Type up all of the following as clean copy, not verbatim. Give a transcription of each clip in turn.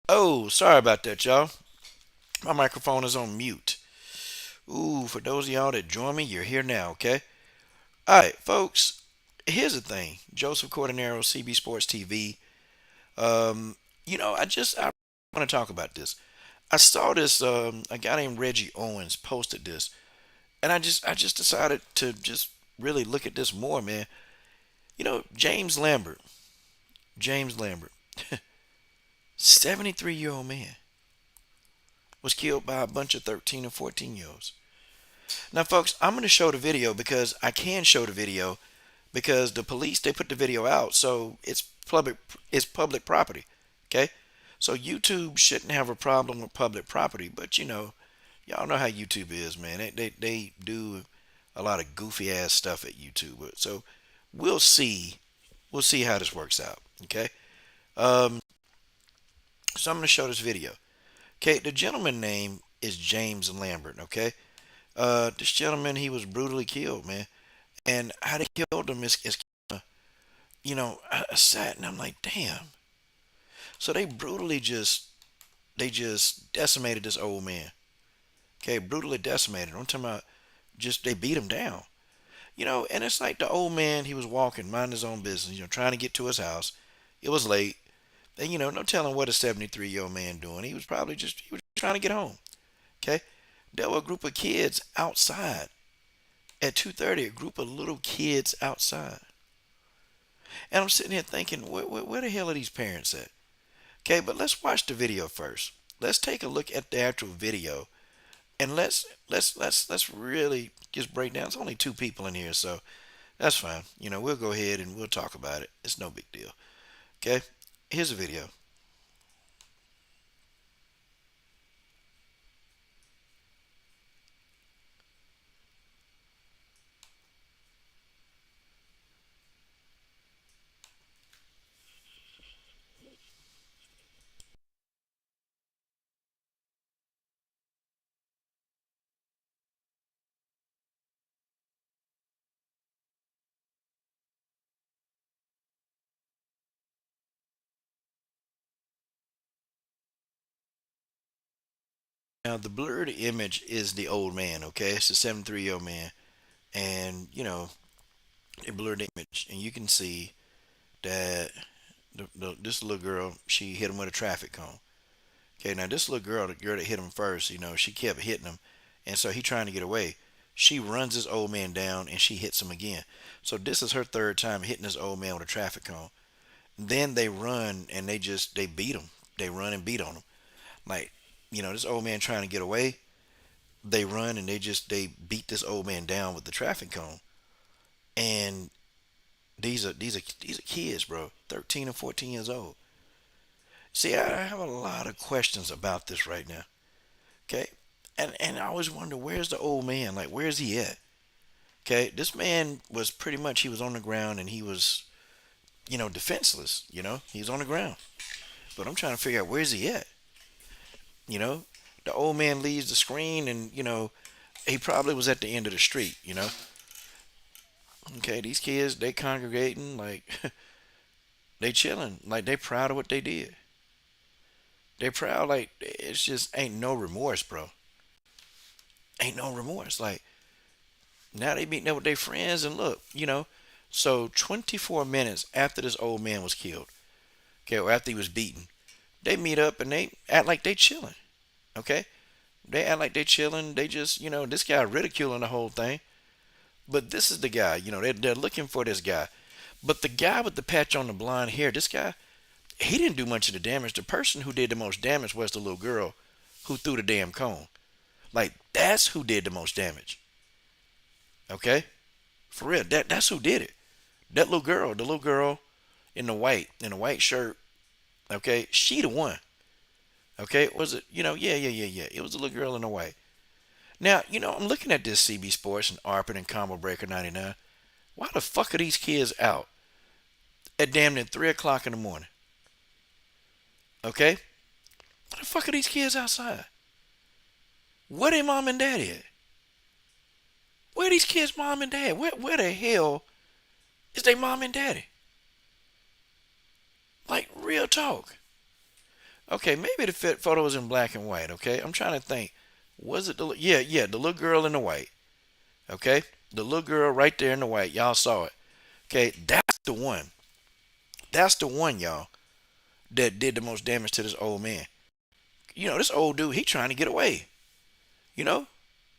Oh, sorry about that, y'all. My microphone is on mute. Ooh, for those of y'all that join me, you're here now, okay? All right, folks. Here's the thing. Joseph Cordonero, CB Sports TV. Um, I want to talk about this. I saw this. A guy named Reggie Owens posted this, and I just decided to just really look at this more, man. James Lambert. James Lambert, 73-year-old man, was killed by a bunch of 13 and 14-year-olds. Now, folks, I'm going to show the video because I can show the video because the police they put the video out, so it's public property. Okay, so YouTube shouldn't have a problem with public property, but y'all know how YouTube is, man. They do a lot of goofy ass stuff at YouTube. So we'll see we'll see how this works out. Okay, um, so I'm going to show this video. Okay, the gentleman name is James Lambert. Okay, this gentleman he was brutally killed, man. And how they killed him is I sat and I'm like, damn. So they just decimated this old man. Okay, brutally decimated. I'm talking about just they beat him down. And it's like the old man, he was walking, minding his own business, trying to get to his house. It was late. And no telling what a 73-year-old man doing. He was trying to get home. Okay? There were a group of kids outside at 2:30, a group of little kids outside. And I'm sitting here thinking, where the hell are these parents at? Okay, but let's watch the video first. Let's take a look at the actual video, and let's really just break down. It's only two people in here, so that's fine. We'll go ahead and we'll talk about it. It's no big deal. Okay, here's a video. Now the blurred image is the old man. Okay, it's the 73-year-old man, and a blurred image, and you can see that this little girl she hit him with a traffic cone. Okay, now this little girl, the girl that hit him first, she kept hitting him, and so he trying to get away. She runs this old man down and she hits him again. So this is her third time hitting this old man with a traffic cone. Then they run and they beat him. They run and beat on him. Like, this old man trying to get away. They run and they beat this old man down with the traffic cone. And these are kids, bro, 13 and 14 years old. See, I have a lot of questions about this right now. Okay, and I always wonder where's the old man? Like, where's he at? Okay, this man was pretty much he was on the ground and he was defenseless. He's on the ground. But I'm trying to figure out where's he at. You know, the old man leaves the screen and he probably was at the end of the street. Okay, these kids they congregating like they chilling like they proud of what they did. They proud like it's just ain't no remorse, bro. Ain't no remorse. Like now they meeting up with their friends and look, so 24 minutes after this old man was killed, okay, or after he was beaten, they meet up and they act like they chilling, okay? They act like they chilling. They just, this guy ridiculing the whole thing. But this is the guy, they're looking for this guy. But the guy with the patch on the blonde hair, this guy, he didn't do much of the damage. The person who did the most damage was the little girl who threw the damn cone. Like, that's who did the most damage, okay? For real, that's who did it. That little girl, the little girl in the white shirt, okay, she the one. Okay, was it? Yeah. It was the little girl in the white. Now, I'm looking at this CB Sports and ARPA and Combo Breaker 99. Why the fuck are these kids out at damn near 3 o'clock in the morning? Okay? Why the fuck are these kids outside? Where they mom and dad at? Where are these kids mom and dad? Where the hell is they mom and daddy? Like, real talk. Okay, maybe the fit photo was in black and white. Okay, I'm trying to think. Was it the yeah, the little girl in the white? Okay, the little girl right there in the white. Y'all saw it. Okay, that's the one. That's the one, y'all, that did the most damage to this old man. This old dude, he trying to get away. You know,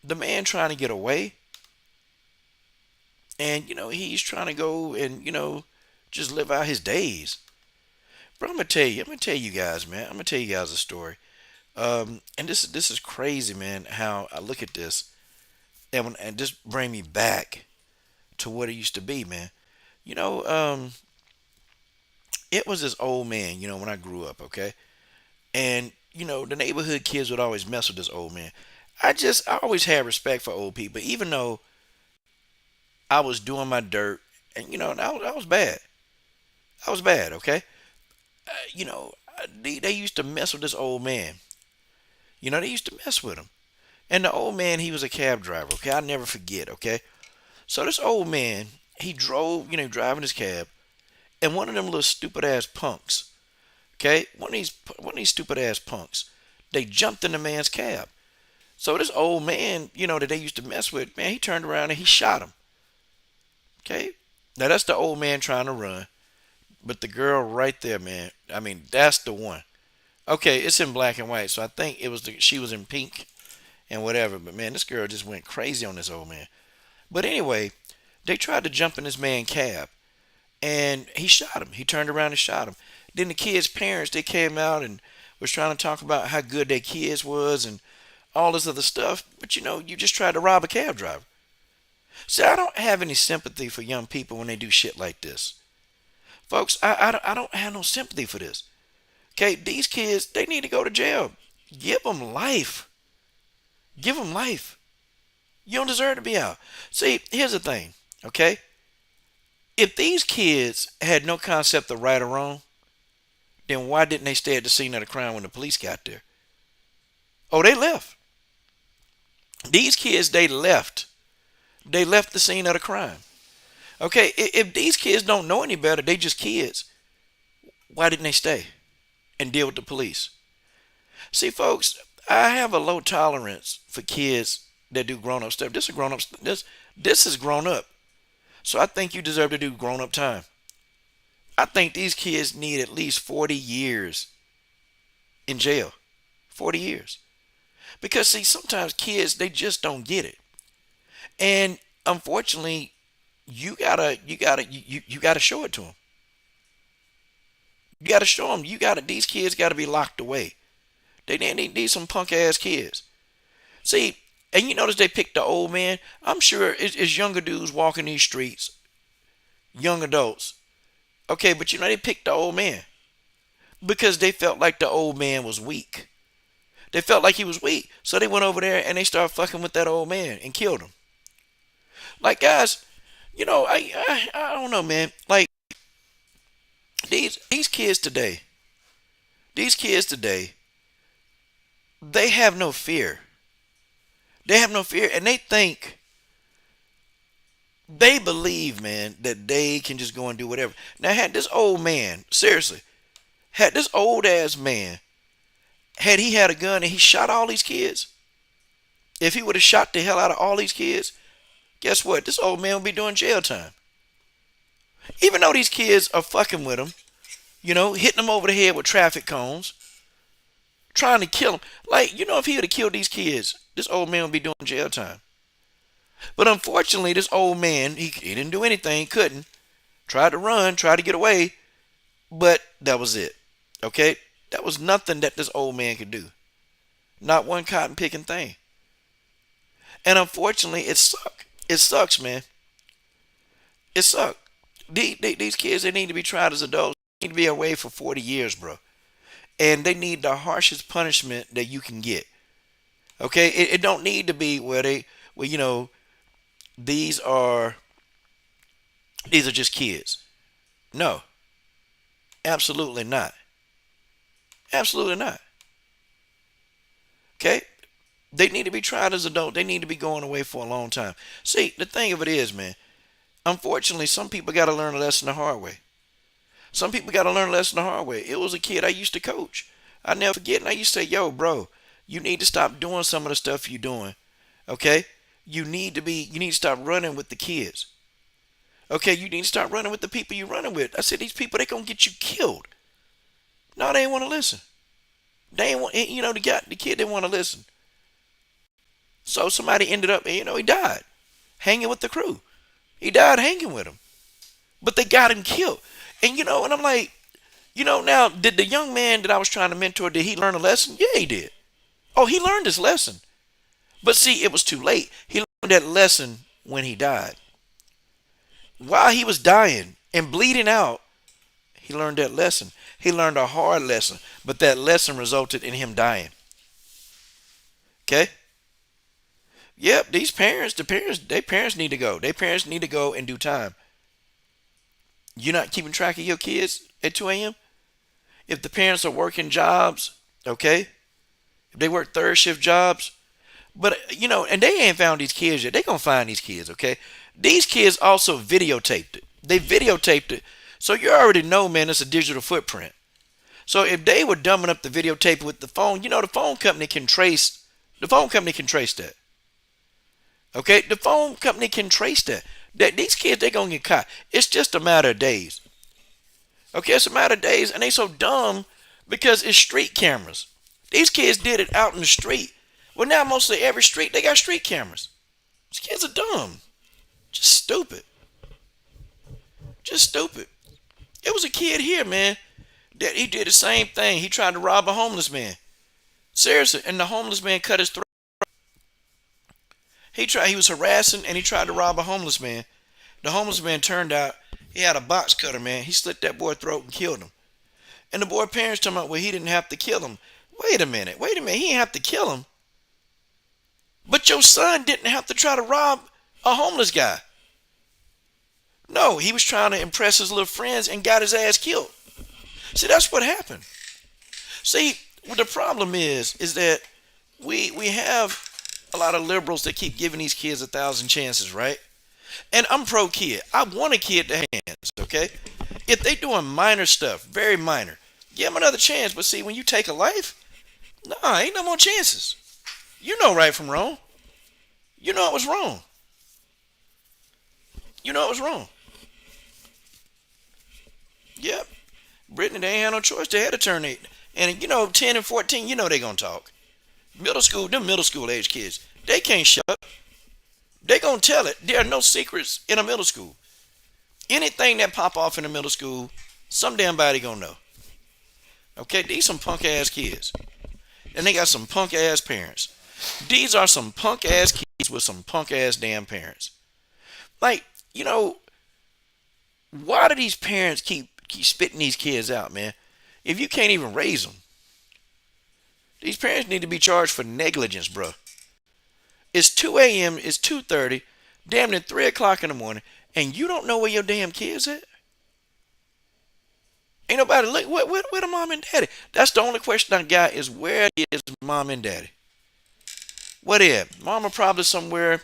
the man trying to get away, and he's trying to go and just live out his days. But I'm gonna tell you guys, man. I'm gonna tell you guys a story. And this is crazy, man. How I look at this, and just bring me back to what it used to be, man. You know, um, it was this old man. When I grew up, okay, and the neighborhood kids would always mess with this old man. I always had respect for old people, even though I was doing my dirt, and I was bad. I was bad, okay. They used to mess with this old man. They used to mess with him. And the old man, he was a cab driver, okay? I'll never forget, okay? So this old man, he drove, driving his cab, and one of them little stupid ass punks, okay? One of these stupid ass punks, they jumped in the man's cab. So this old man, that they used to mess with, man, he turned around and he shot him, okay? Now that's the old man trying to run, but the girl right there, man, I mean, that's the one. Okay, it's in black and white, so I think she was in pink and whatever. But man, this girl just went crazy on this old man. But anyway, they tried to jump in this man's cab, and he shot him. He turned around and shot him. Then the kids' parents, they came out and was trying to talk about how good their kids was and all this other stuff. But you just tried to rob a cab driver. See, I don't have any sympathy for young people when they do shit like this, folks. I don't have no sympathy for this. Okay, these kids, they need to go to jail. Give them life. Give them life. You don't deserve to be out. See, here's the thing, okay? If these kids had no concept of right or wrong, then why didn't they stay at the scene of the crime when the police got there? Oh, they left. These kids, they left. They left the scene of the crime. Okay, if these kids don't know any better, they just kids. Why didn't they stay and deal with the police? See, folks, I have a low tolerance for kids that do grown up stuff. This is grown up. This is grown up. So I think you deserve to do grown up time. I think these kids need at least 40 years in jail. 40 years. Because see, sometimes kids, they just don't get it. And unfortunately, you gotta show it to them. You gotta show them. These kids gotta be locked away. They need some punk ass kids. See, and you notice they picked the old man. I'm sure it's younger dudes walking these streets, young adults. Okay, but they picked the old man because they felt like the old man was weak. They felt like he was weak, so they went over there and they started fucking with that old man and killed him. Like guys, I don't know, man. Like these kids today, these kids today, they have no fear. They have no fear, and they believe, man, that they can just go and do whatever. Now, had this old man, seriously, had this old ass man, had he had a gun and he shot all these kids, if he would have shot the hell out of all these kids, guess what? This old man would be doing jail time. Even though these kids are fucking with him, hitting him over the head with traffic cones, trying to kill him. Like, if he would have killed these kids, this old man would be doing jail time. But unfortunately, this old man, he didn't do anything, couldn't. Tried to run, tried to get away, but that was it. Okay? That was nothing that this old man could do. Not one cotton picking thing. And unfortunately, it sucks. It sucks, man. It sucks. These kids, they need to be tried as adults. They need to be away for 40 years, bro. And they need the harshest punishment that you can get. Okay? It don't need to be these are just kids. No. Absolutely not. Absolutely not. Okay? They need to be tried as adults. They need to be going away for a long time. See, the thing of it is, man, unfortunately, some people got to learn a lesson the hard way. Some people got to learn a lesson the hard way. It was a kid I used to coach. I never forget. And I used to say, yo, bro, you need to stop doing some of the stuff you're doing. Okay? You need to stop running with the kids. Okay, you need to start running with the people you're running with. I said, these people, they gonna get you killed. No, they ain't want to listen. They ain't want, the kid didn't want to listen. So somebody ended up, he died hanging with the crew. He died hanging with them. But they got him killed. And I'm like, now, did the young man that I was trying to mentor, did he learn a lesson? Yeah, he did. Oh, he learned his lesson. But see, it was too late. He learned that lesson when he died. While he was dying and bleeding out, he learned that lesson. He learned a hard lesson, but that lesson resulted in him dying. Okay? Yep, their parents need to go. Their parents need to go and do time. You're not keeping track of your kids at 2 a.m.? If the parents are working jobs, okay? If they work third shift jobs, but and they ain't found these kids yet. They gonna find these kids, okay? These kids also videotaped it. They videotaped it. So you already know, man, it's a digital footprint. So if they were dumb enough to videotape it with the phone, the phone company can trace that. Okay? The phone company can trace that. That these kids, they gonna get caught. It's just a matter of days. Okay, it's a matter of days, and they so dumb because it's street cameras. These kids did it out in the street. Well, now mostly every street, they got street cameras. These kids are dumb. Just stupid. Just stupid. It was a kid here, man, that he did the same thing. He tried to rob a homeless man. Seriously, and the homeless man cut his throat. He was harassing and he tried to rob a homeless man. The homeless man turned out he had a box cutter, man. He slit that boy's throat and killed him. And the boy parents told him, well, he didn't have to kill him. Wait a minute. He didn't have to kill him. But your son didn't have to try to rob a homeless guy. No, he was trying to impress his little friends and got his ass killed. See, that's what happened. See, what the problem is that we have a lot of liberals that keep giving these kids 1,000 chances, right? And I'm pro kid. I want a kid to hands, okay? If they doing minor stuff, very minor, give them another chance. But see, when you take a life, nah, ain't no more chances. You know right from wrong. You know it was wrong. You know it was wrong. Yep. Brittany, they ain't had no choice. They had to turn 8. And 10 and 14, they gonna talk. Them middle school age kids, they can't shut up. They gonna tell it. There are no secrets in a middle school. Anything that pop off in a middle school, some damn body gonna know. Okay, these some punk ass kids. And they got some punk ass parents. These are some punk ass kids with some punk ass damn parents. Like, why do these parents keep spitting these kids out, man? If you can't even raise them. These parents need to be charged for negligence, bro. It's 2 a.m., it's 2:30, damn near 3 o'clock in the morning, and you don't know where your damn kids at? Ain't nobody look, where the mom and daddy? That's the only question I got is where is mom and daddy? What is? Mama probably somewhere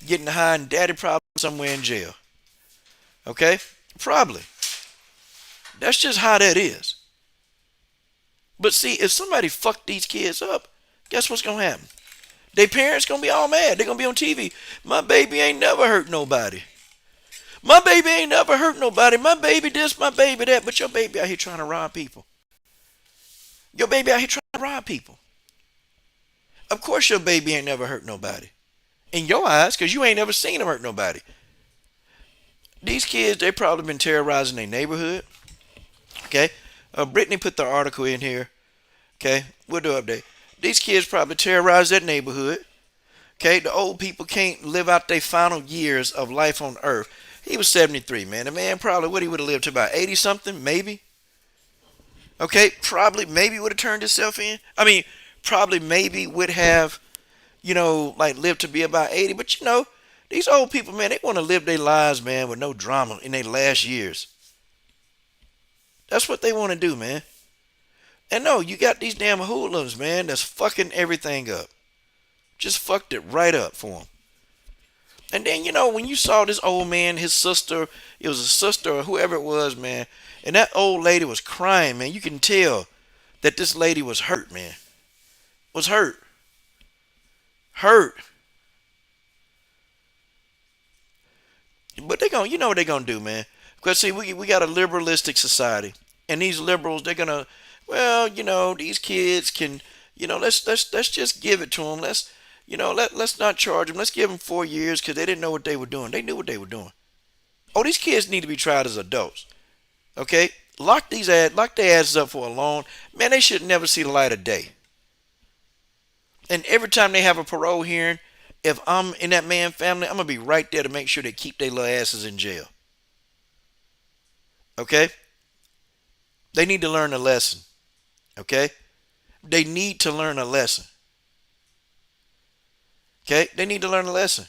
getting high and daddy probably somewhere in jail. Okay? Probably. That's just how that is. But see, if somebody fucked these kids up, guess what's gonna happen? Their parents gonna be all mad. They're gonna be on TV. My baby ain't never hurt nobody. My baby ain't never hurt nobody. My baby this, my baby that. But your baby out here trying to rob people. Your baby out here trying to rob people. Of course your baby ain't never hurt nobody. In your eyes, because you ain't never seen him hurt nobody. These kids, they probably been terrorizing their neighborhood. Okay? Brittany put the article in here. Okay? We'll do an update. These kids probably terrorize that neighborhood. Okay? The old people can't live out their final years of life on earth. He was 73, man. The man probably, what he would have lived to about 80 something, maybe. Okay? Probably, maybe would have turned himself in. I mean, probably maybe would have, lived to be about 80. But these old people, man, they want to live their lives, man, with no drama in their last years. That's what they want to do, man. And no, you got these damn hoodlums, man, that's fucking everything up. Just fucked it right up for them. And then, when you saw this old man, his sister, it was a sister or whoever it was, man, and that old lady was crying, man. You can tell that this lady was hurt, man. Was hurt. Hurt. But they gonna, you know what they gonna do, man. Because see, we got a liberalistic society, and these liberals, they're gonna, well, these kids can, let's just give it to them. Let's not charge them. Let's give them 4 years because they didn't know what they were doing. They knew what they were doing. Oh, these kids need to be tried as adults. Okay, lock their asses up for a long. Man, they should never see the light of day. And every time they have a parole hearing, if I'm in that man family, I'm gonna be right there to make sure they keep their little asses in jail. Okay? They need to learn a lesson. Okay? They need to learn a lesson. Okay? They need to learn a lesson.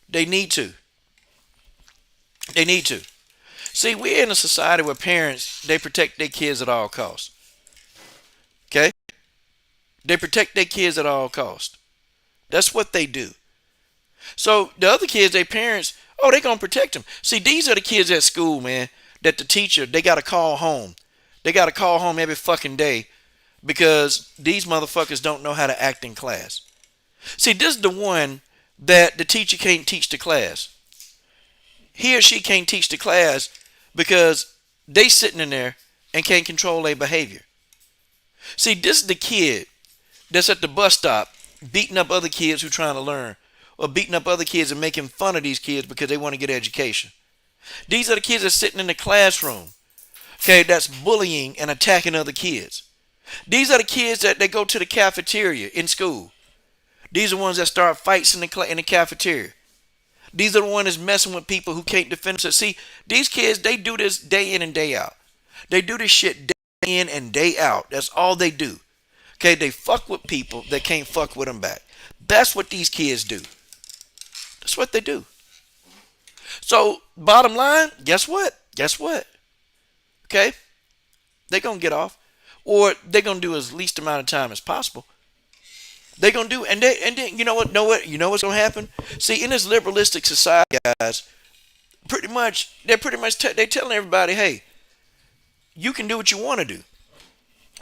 They need to. They need to. See, we're in a society where parents, they protect their kids at all costs. Okay? They protect their kids at all costs. That's what they do. So the other kids, their parents, oh, they gonna protect them. See, these are the kids at school, man, that the teacher, they gotta call home. They gotta call home every fucking day because these motherfuckers don't know how to act in class. See, this is the one that the teacher can't teach the class. He or she can't teach the class because they sitting in there and can't control their behavior. See, this is the kid that's at the bus stop beating up other kids who trying to learn, or beating up other kids and making fun of these kids because they want to get education. These are the kids that's sitting in the classroom, okay, that's bullying and attacking other kids. These are the kids that they go to the cafeteria in school. These are the ones that start fights in the cafeteria. These are the ones that's messing with people who can't defend themselves. See, these kids, they do this day in and day out. They do this shit day in and day out. That's all they do. Okay, they fuck with people that can't fuck with them back. That's what these kids do. That's what they do. So, bottom line, guess what? Guess what? Okay, they're gonna get off, or they're gonna do as least amount of time as possible. They're gonna do, and then you know what's gonna happen? See, in this liberalistic society, guys, they're telling everybody, hey, you can do what you want to do.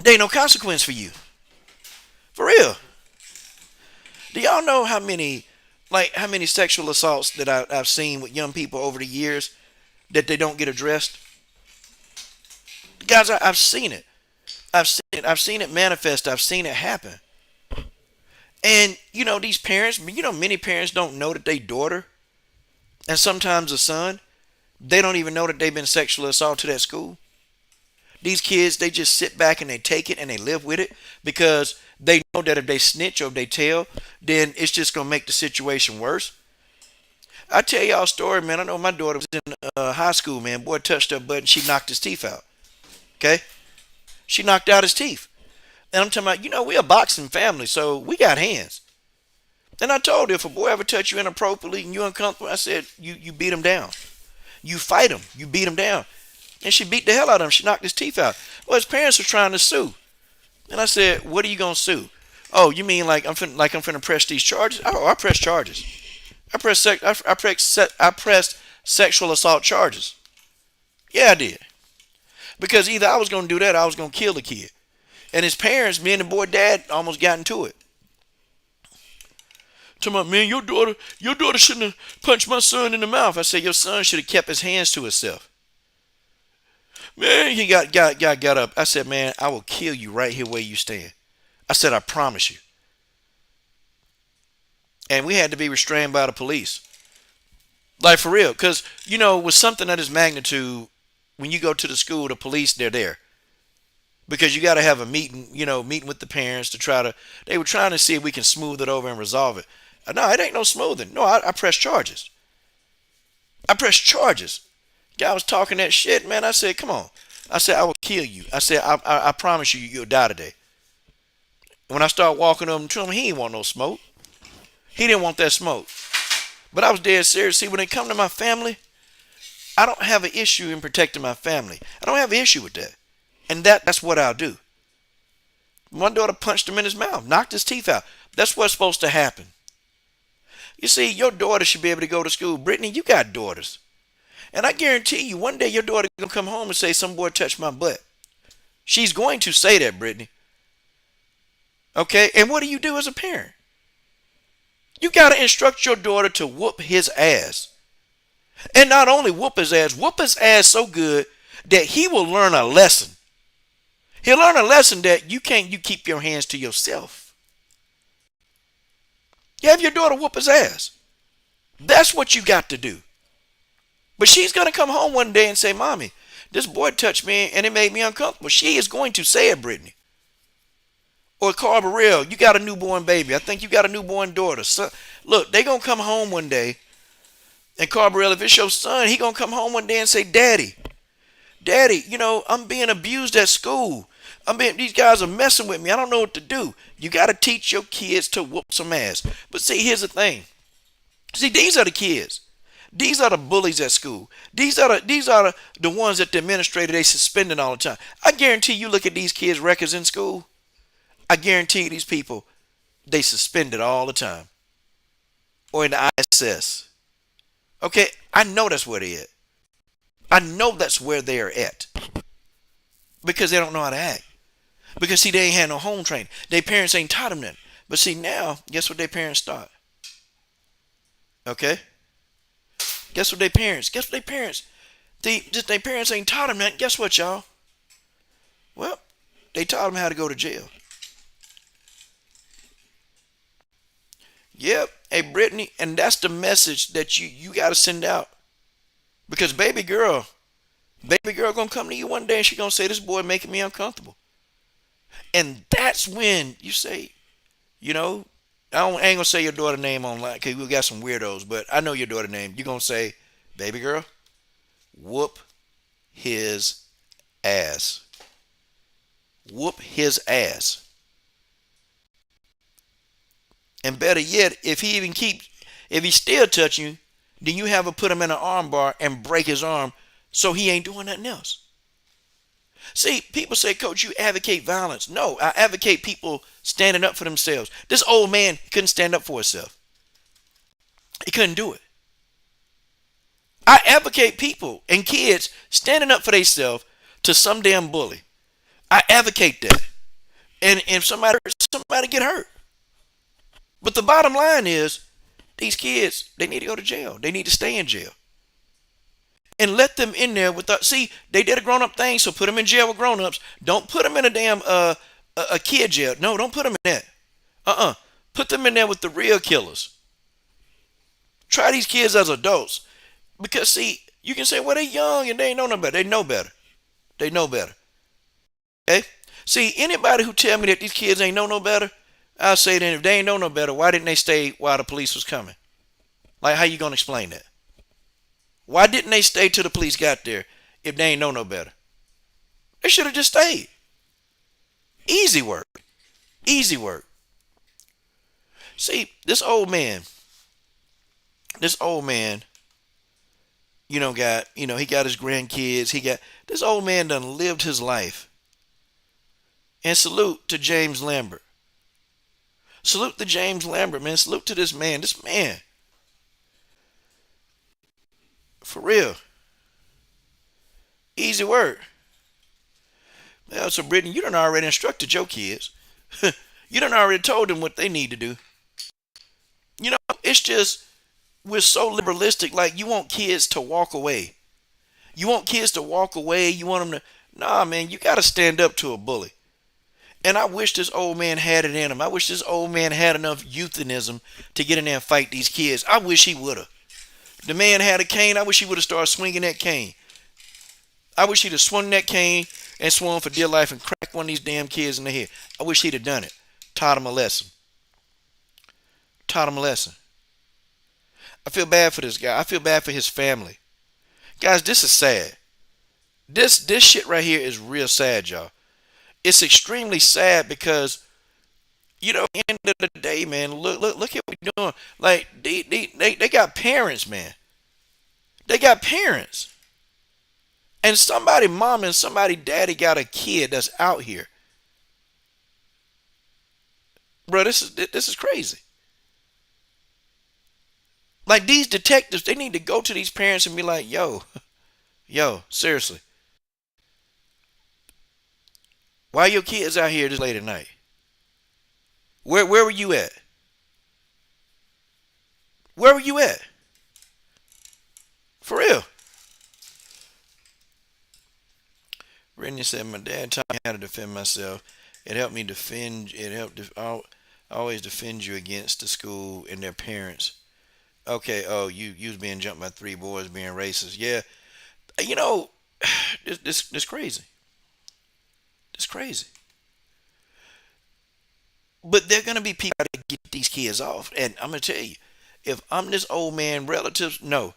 There ain't no consequence for you. For real. Do y'all know how many sexual assaults that I've seen with young people over the years that they don't get addressed? Guys, I've seen it. I've seen it. I've seen it manifest. I've seen it happen. And these parents, many parents don't know that their daughter, and sometimes a son, they don't even know that they've been sexually assaulted at school. These kids, they just sit back and they take it and they live with it because they know that if they snitch or if they tell, then it's just gonna make the situation worse. I tell y'all a story, man. I know my daughter was in high school, man. Boy touched her butt and she knocked his teeth out. Okay, she knocked out his teeth. And I'm talking about, we're a boxing family, so we got hands. And I told her, if a boy ever touch you inappropriately and you're uncomfortable, I said, you beat him down. You fight him. You beat him down. And she beat the hell out of him. She knocked his teeth out. Well, his parents were trying to sue. And I said, what are you going to sue? Oh, you mean like I'm finna press these charges? Oh, I press charges. I pressed sexual assault charges. Yeah, I did. Because either I was going to do that or I was going to kill the kid. And his parents, me and the boy dad, almost got into it. Talking about, man, your daughter shouldn't have punched my son in the mouth. I said, your son should have kept his hands to himself. Man, he got up. I said, man, I will kill you right here where you stand. I said, I promise you. And we had to be restrained by the police. Like, for real. Because, with something of this magnitude, when you go to the school, the police, they're there. Because you got to have a meeting, meeting with the parents to they were trying to see if we can smooth it over and resolve it. No, it ain't no smoothing. No, I press charges. I press charges. Guy was talking that shit, man. I said, come on. I said, I will kill you. I said, I promise you, you'll die today. When I started walking up to him, he didn't want no smoke. He didn't want that smoke. But I was dead serious. See, when it come to my family, I don't have an issue in protecting my family. I don't have an issue with that. And that's what I'll do. My daughter punched him in his mouth, knocked his teeth out. That's what's supposed to happen. You see, your daughter should be able to go to school. Brittany, you got daughters. And I guarantee you, one day your daughter going to come home and say, some boy touched my butt. She's going to say that, Brittany. Okay? And what do you do as a parent? You got to instruct your daughter to whoop his ass. And not only whoop his ass so good that he will learn a lesson. He'll learn a lesson that you keep your hands to yourself. You have your daughter whoop his ass. That's what you got to do. But she's going to come home one day and say, Mommy, this boy touched me and it made me uncomfortable. She is going to say it, Brittany. Or Carbarell, you got a newborn baby. I think you got a newborn daughter. So, look, they going to come home one day. And Carbarell, if it's your son, he going to come home one day and say, Daddy, I'm being abused at school. These guys are messing with me. I don't know what to do. You got to teach your kids to whoop some ass. But see, here's the thing. See, these are the kids. These are the bullies at school. These are the ones that the administrator they suspending all the time. I guarantee you look at these kids' records in school. I guarantee these people they suspended all the time. Or in the ISS. Okay, I know that's where they at. I know that's where they're at. Because they don't know how to act. Because see, they ain't had no home training. Their parents ain't taught them that. But see now, guess what their parents taught? Okay? Guess what their parents? Their parents ain't taught them that. Guess what, y'all? Well, they taught them how to go to jail. Yep. Hey, Brittany, and that's the message that you got to send out. Because baby girl gonna come to you one day and she gonna say, this boy making me uncomfortable. And that's when you say, you know, I ain't gonna say your daughter name online because we got some weirdos, but I know your daughter name. You gonna say, baby girl, whoop his ass. Whoop his ass. And better yet, if he's still touching you, then you have to put him in an arm bar and break his arm so he ain't doing nothing else. See, people say, Coach, you advocate violence. No, I advocate people standing up for themselves. This old man couldn't stand up for himself. He couldn't do it. I advocate people and kids standing up for themselves to some damn bully. I advocate that. And if somebody get hurt. But the bottom line is, these kids, they need to go to jail. They need to stay in jail. And let them in there with see, they did a grown-up thing, so put them in jail with grown-ups. Don't put them in a damn a kid jail. No, don't put them in that. Put them in there with the real killers. Try these kids as adults. Because see, you can say, well, they're young and they ain't know no better. They know better. They know better. Okay? See, anybody who tell me that these kids ain't know no better, I'll say then if they ain't know no better, why didn't they stay while the police was coming? Like, how you gonna explain that? Why didn't they stay till the police got there if they ain't know no better? They should have just stayed. Easy work. Easy work. See, this old man, he got his grandkids. This old man done lived his life. And salute to James Lambert. Salute to James Lambert, man. Salute to this man. This man. For real. Easy work. Well, so Brittany, you done already instructed your kids. You done already told them what they need to do. It's just, we're so liberalistic. Like, you want kids to walk away. You want kids to walk away. You want them to, nah, man, you got to stand up to a bully. And I wish this old man had it in him. I wish this old man had enough euthanism to get in there and fight these kids. I wish he would have. The man had a cane. I wish he would have started swinging that cane. I wish he'd have swung that cane and swung for dear life and cracked one of these damn kids in the head. I wish he'd have done it. Taught him a lesson. Taught him a lesson. I feel bad for this guy. I feel bad for his family. Guys, this is sad. This shit right here is real sad, y'all. It's extremely sad because, at the end of the day, man, look at what we're doing. Like, they got parents, man. They got parents. And somebody mom and somebody daddy got a kid that's out here. Bro, this is crazy. Like, these detectives, they need to go to these parents and be like, yo, seriously. Why your kids out here this late at night? Where were you at? Where were you at? For real. Brittany said, "My dad taught me how to defend myself. It helped me defend. It helped always defend you against the school and their parents." Okay. Oh, you was being jumped by three boys being racist. Yeah. You know, this crazy. It's crazy. But there are gonna be people that get these kids off, and I'm gonna tell you, if I'm this old man, relatives, no,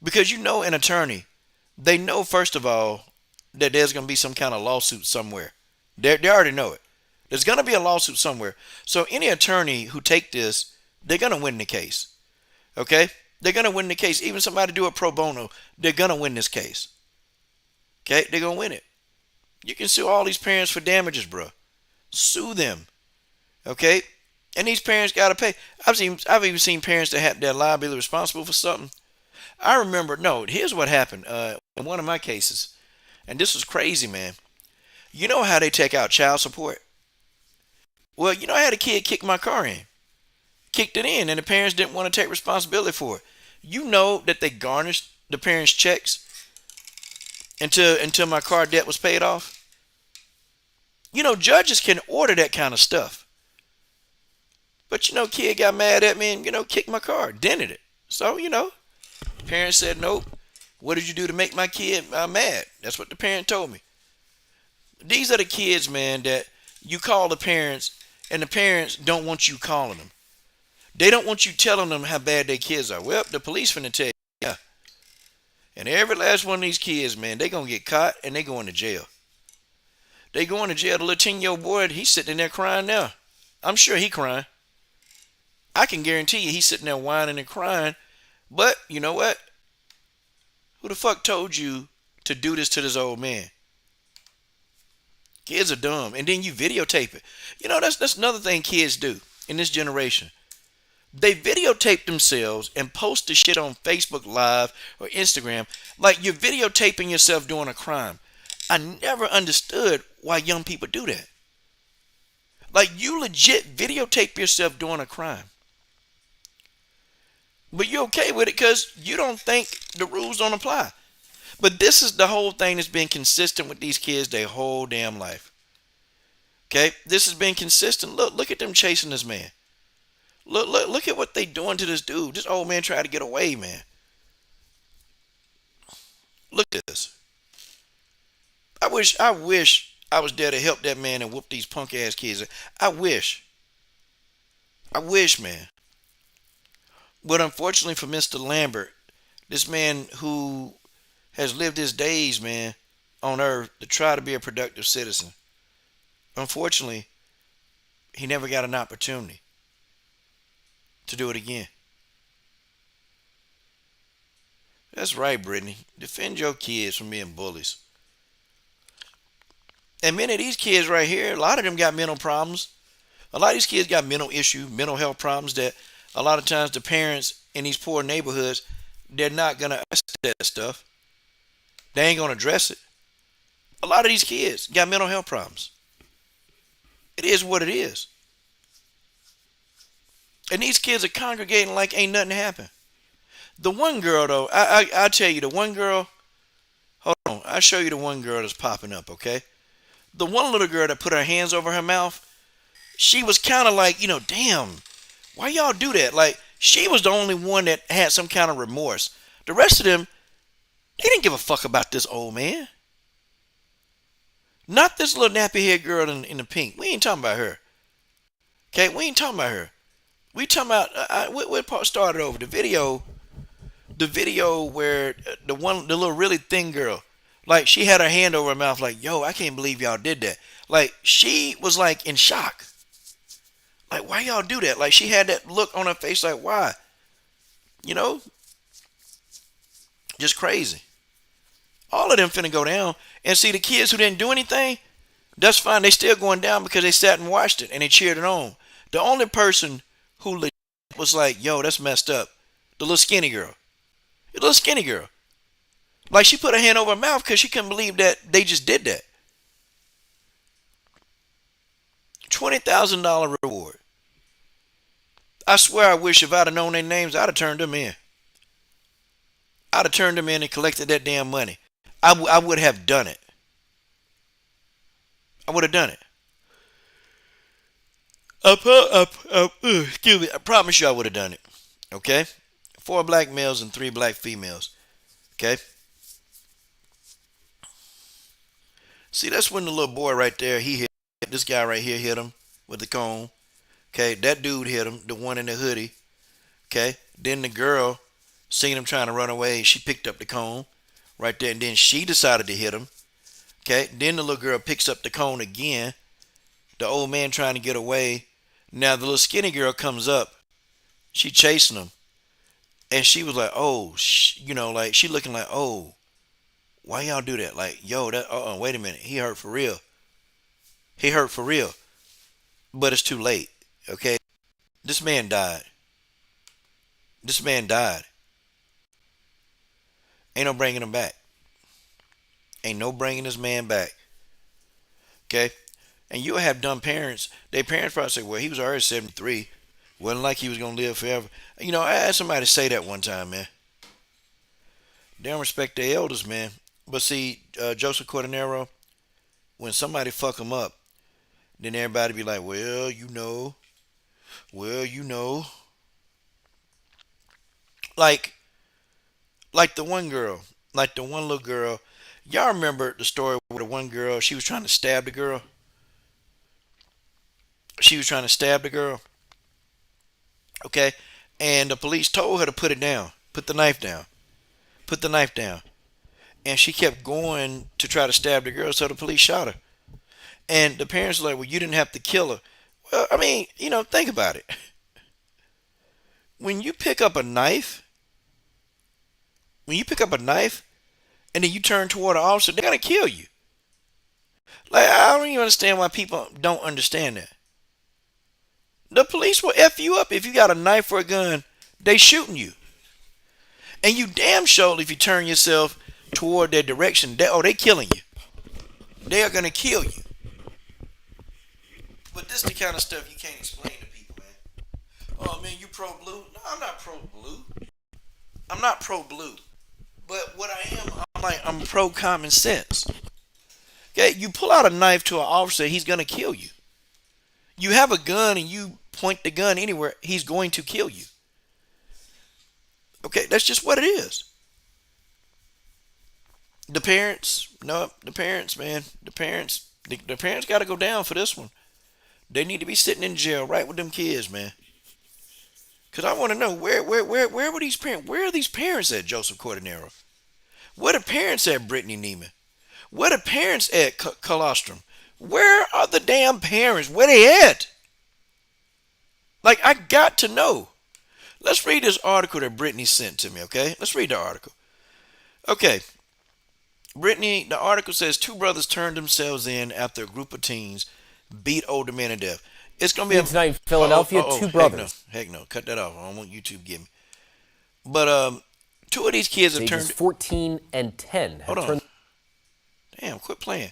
because you know, an attorney, they know first of all that there's gonna be some kind of lawsuit somewhere. They already know it. There's gonna be a lawsuit somewhere. So any attorney who take this, they're gonna win the case. Okay, they're gonna win the case. Even somebody do it pro bono, they're gonna win this case. Okay, they're gonna win it. You can sue all these parents for damages, bro. Sue them. Okay, and these parents gotta pay. I've even seen parents that have their liability responsible for something. I remember. No, here's what happened. In one of my cases, and this was crazy, man. You know how they take out child support? Well, you know, I had a kid kick my car in, kicked it in, and the parents didn't want to take responsibility for it. You know that they garnished the parents' checks until my car debt was paid off. You know, judges can order that kind of stuff. But you know, kid got mad at me and kicked my car, dented it. So parents said nope. What did you do to make my kid mad? That's what the parent told me. These are the kids, man, that you call the parents, and the parents don't want you calling them. They don't want you telling them how bad their kids are. Well, the police finna tell you, yeah. And every last one of these kids, man, they gonna get caught and they going to jail. They going to jail. The little 10-year-old boy, he's sitting in there crying now. I'm sure he crying. I can guarantee you he's sitting there whining and crying. But you know what? Who the fuck told you to do this to this old man? Kids are dumb. And then you videotape it. You know, that's another thing kids do in this generation. They videotape themselves and post the shit on Facebook Live or Instagram like you're videotaping yourself doing a crime. I never understood why young people do that. Like, you legit videotape yourself doing a crime. But you're okay with it because you don't think the rules don't apply. But this is the whole thing that's been consistent with these kids their whole damn life. Okay? This has been consistent. Look at them chasing this man. Look at what they doing to this dude. This old man tried to get away, man. Look at this. I wish I was there to help that man and whoop these punk ass kids. I wish. I wish, man. But unfortunately for Mr. Lambert, this man who has lived his days, man, on earth to try to be a productive citizen, unfortunately, he never got an opportunity to do it again. That's right, Brittany. Defend your kids from being bullies. And many of these kids right here, a lot of them got mental problems. A lot of these kids got mental issues, mental health problems that a lot of times the parents in these poor neighborhoods, they're not going to address that stuff. They ain't going to address it. A lot of these kids got mental health problems. It is what it is. And these kids are congregating like ain't nothing happened. The one girl, though, I tell you, the one girl, hold on, I'll show you the one girl that's popping up, okay? The one little girl that put her hands over her mouth, she was kind of like, damn, why y'all do that? Like, she was the only one that had some kind of remorse. The rest of them, they didn't give a fuck about this old man. Not this little nappy haired girl in the pink. We ain't talking about her. Okay, we ain't talking about her. We talking about what part started over the video where the little really thin girl, like, she had her hand over her mouth like, yo, I can't believe y'all did that. Like, she was like in shock. Like, why y'all do that? Like, she had that look on her face like, why? Just crazy. All of them finna go down. And see, the kids who didn't do anything, that's fine. They still going down because they sat and watched it and they cheered it on. The only person who legit was like, yo, that's messed up, the little skinny girl. The little skinny girl. Like, she put her hand over her mouth because she couldn't believe that they just did that. $20,000 reward. I swear I wish if I'd have known their names, I'd have turned them in. I'd have turned them in and collected that damn money. I would have done it. I would have done it. Excuse me. I promise you I would have done it. Okay? 4 black males and 3 black females. Okay? See, that's when the little boy right there, he hit this guy right here, hit him with the cone. Okay? That dude hit him, the one in the hoodie. Okay? Then the girl seen him trying to run away. She picked up the cone right there, and then she decided to hit him. Okay? Then the little girl picks up the cone again. The old man trying to get away. Now the little skinny girl comes up. She chasing him. And she was like, oh, like she looking like, oh, why y'all do that? Like, yo, wait a minute. He hurt for real. He hurt for real. But it's too late. Okay? This man died. This man died. Ain't no bringing him back. Ain't no bringing this man back. Okay? And you'll have dumb parents. Their parents probably say, well, he was already 73. Wasn't like he was going to live forever. You know, I had somebody say that one time, man. They don't respect their elders, man. But see, Joseph Cordenero, when somebody fuck him up, then everybody be like, well, you know. Like, like the one girl, like the one little girl. Y'all remember the story where the one girl, she was trying to stab the girl? She was trying to stab the girl. Okay? And the police told her to put it down. Put the knife down. Put the knife down. And she kept going to try to stab the girl, so the police shot her. And the parents were like, well, you didn't have to kill her. Well, I mean, think about it. When you pick up a knife, and then you turn toward an officer, they're going to kill you. Like, I don't even understand why people don't understand that. The police will F you up if you got a knife or a gun. They shooting you. And you damn sure if you turn yourself toward their direction, they killing you. They are going to kill you. But this is the kind of stuff you can't explain to people, man. Oh, man, you pro-blue? No, I'm not pro-blue. I'm not pro-blue. But what I am, I'm pro-common sense. Okay, you pull out a knife to an officer, he's going to kill you. You have a gun and you point the gun anywhere, he's going to kill you. Okay, that's just what it is. The parents, no, the parents, man, the parents got to go down for this one. They need to be sitting in jail right with them kids, man. Cause I want to know where were these parents? Where are these parents at, Joseph Cordenero? Where the parents at, Brittany Neiman? Where the parents at, Colostrum? Where are the damn parents? Where they at? Like, I got to know. Let's read this article that Brittany sent to me, okay? Let's read the article. Okay. Brittany, the article says 2 brothers turned themselves in after a group of teens beat older men to death. It's going to be tonight in Philadelphia, 2 brothers. Heck no. Cut that off. I don't want YouTube to get me. But 2 of these kids have Ages turned 14 and 10. Hold on. Damn, quit playing.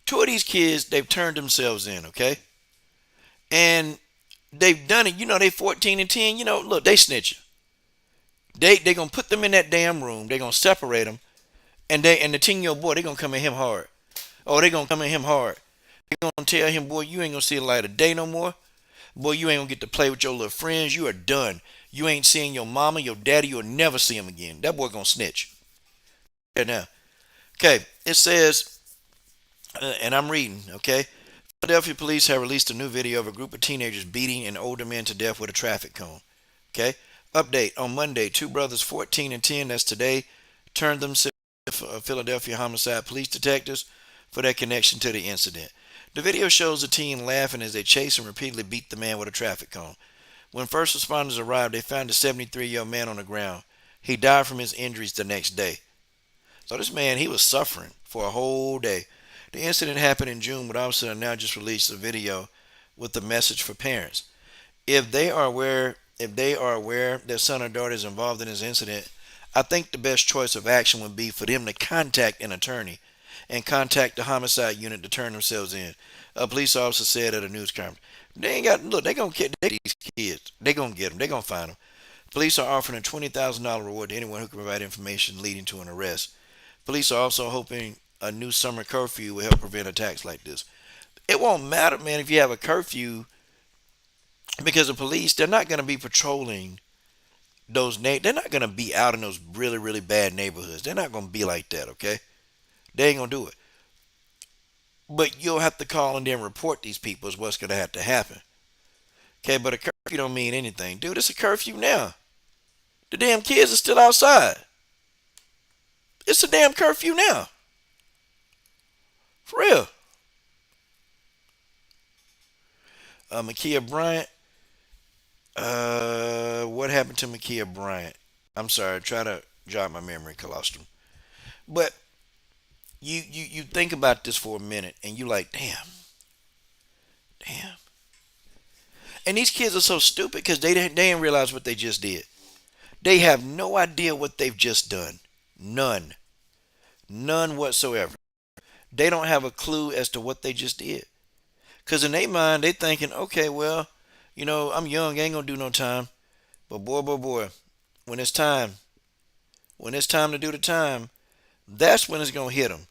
2 of these kids, they've turned themselves in, okay? And they've done it. They 14 and 10. Look, they snitching. They going to put them in that damn room. They going to separate them. And the 10-year-old boy, they going to come at him hard. Oh, they going to come at him hard. They going to tell him, boy, you ain't going to see the light of day no more. Boy, you ain't going to get to play with your little friends. You are done. You ain't seeing your mama, your daddy. You'll never see him again. That boy going to snitch. Yeah, now. Okay, it says, and I'm reading, okay? Philadelphia police have released a new video of a group of teenagers beating an older man to death with a traffic cone. Okay? Update. On Monday, 2 brothers, 14 and 10, that's today, turned themselves in Philadelphia homicide police detectives for their connection to the incident. The video shows the teen laughing as they chase and repeatedly beat the man with a traffic cone. When first responders arrived, they found a 73-year-old man on the ground. He died from his injuries the next day. So this man, he was suffering for a whole day. The incident happened in June, but officers now just released a video with a message for parents. If they are aware their son or daughter is involved in this incident, I think the best choice of action would be for them to contact an attorney and contact the homicide unit to turn themselves in. A police officer said at a news conference. They ain't got look. They gonna get these kids. They gonna get them. They gonna find them. Police are offering a $20,000 reward to anyone who can provide information leading to an arrest. Police are also hoping a new summer curfew will help prevent attacks like this. It won't matter, man, if you have a curfew because the police they're not gonna be patrolling they're not gonna be out in those really really bad neighborhoods. They're not gonna be like that, okay? They ain't gonna do it. But you'll have to call and then report these people is what's gonna have to happen. Okay, but a curfew don't mean anything. Dude, it's a curfew now. The damn kids are still outside. It's a damn curfew now. For real. Makia Bryant. What happened to Makia Bryant? I'm sorry, try to jog my memory, Colostrum. But you think about this for a minute and you like, damn. And these kids are so stupid because they didn't realize what they just did. They have no idea what they've just done. None. None whatsoever. They don't have a clue as to what they just did. Because in their mind, they thinking, okay, well, I'm young, I ain't going to do no time. But boy, when it's time, when it's time to do the time, that's when it's going to hit them.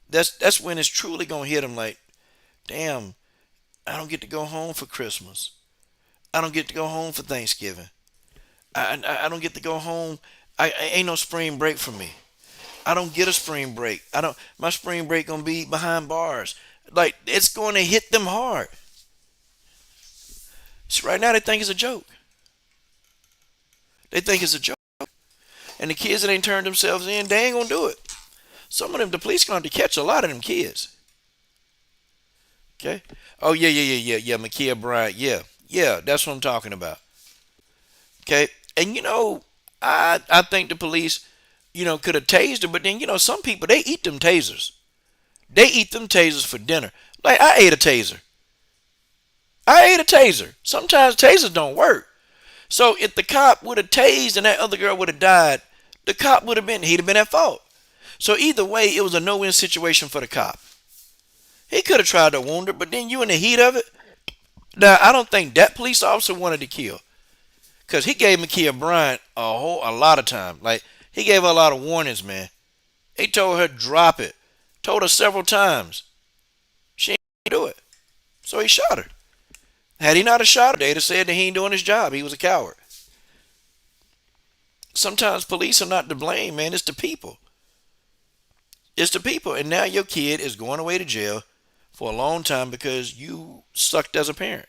That's when it's truly going to hit them like, damn, I don't get to go home for Christmas. I don't get to go home for Thanksgiving. I don't get to go home. I ain't no spring break for me. I don't get a spring break. I don't. My spring break gonna be behind bars. Like it's going to hit them hard. So right now they think it's a joke. They think it's a joke, and the kids that ain't turned themselves in, they ain't gonna do it. Some of them, the police gonna have to catch a lot of them kids. Okay. Oh yeah. Makia Bryant. Yeah. That's what I'm talking about. Okay. And I think the police, could have tased her, but then some people they eat them tasers. They eat them tasers for dinner. Like I ate a taser. Sometimes tasers don't work. So if the cop would have tased and that other girl would have died, the cop he'd have been at fault. So either way, it was a no-win situation for the cop. He could have tried to wound her, but then you in the heat of it. Now I don't think that police officer wanted to kill, cause he gave Makia Bryant a lot of time. Like he gave her a lot of warnings, man. He told her drop it. Told her several times. She ain't do it. So he shot her. Had he not have shot her, they'd have said that he ain't doing his job. He was a coward. Sometimes police are not to blame, man. It's the people. It's the people. And now your kid is going away to jail for a long time because you sucked as a parent.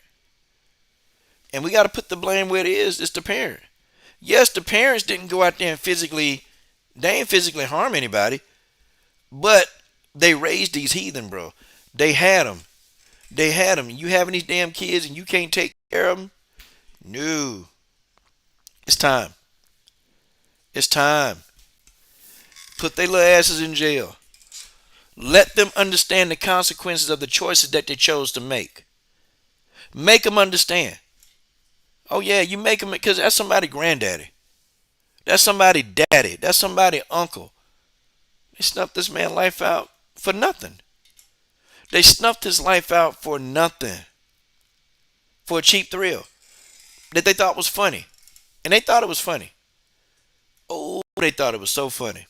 And we got to put the blame where it is. It's the parent. Yes, the parents didn't go out there and they ain't physically harm anybody, but they raised these heathen, bro. They had them. You having these damn kids and you can't take care of them? No. It's time. It's time. Put their little asses in jail. Let them understand the consequences of the choices that they chose to make. Make them understand. Oh yeah, you make them because that's somebody granddaddy. That's somebody daddy. That's somebody uncle. They snuffed this man's life out for nothing. They snuffed his life out for nothing. For a cheap thrill that they thought was funny. And they thought it was funny. Oh, they thought it was so funny.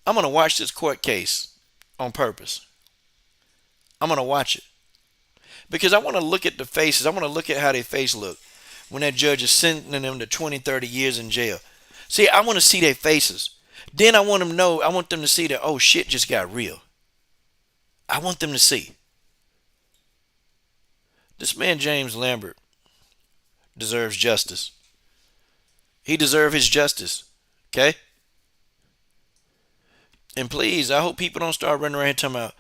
I'm going to watch this court case on purpose. I'm going to watch it. Because I want to look at the faces. I want to look at how their face look when that judge is sentencing them to 20, 30 years in jail. See, I want to see their faces. Then I want them to see that, oh, shit just got real. I want them to see. This man, James Lambert, deserves justice. He deserves his justice. Okay? And please, I hope people don't start running around here talking about,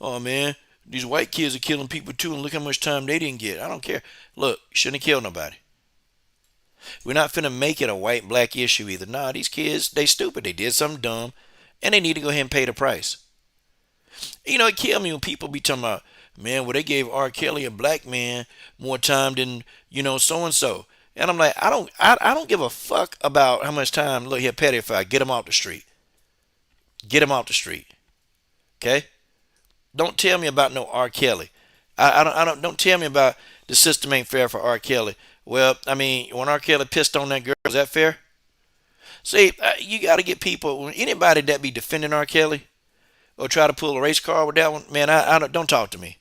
oh man, these white kids are killing people too, and look how much time they didn't get. I don't care. Look, shouldn't have killed nobody. We're not finna make it a white black issue either. Nah, these kids, they stupid. They did something dumb, and they need to go ahead and pay the price. It kills me when people be talking about, man, well they gave R. Kelly, a black man, more time than so and so. And I'm like, I don't give a fuck about how much time. Look here, pedophile, get him off the street. Get him off the street. Okay? Don't tell me about no R. Kelly. Don't tell me about the system ain't fair for R. Kelly. Well, I mean, when R. Kelly pissed on that girl, is that fair? See, you got to get people, anybody that be defending R. Kelly or try to pull a race car with that one, man, I don't talk to me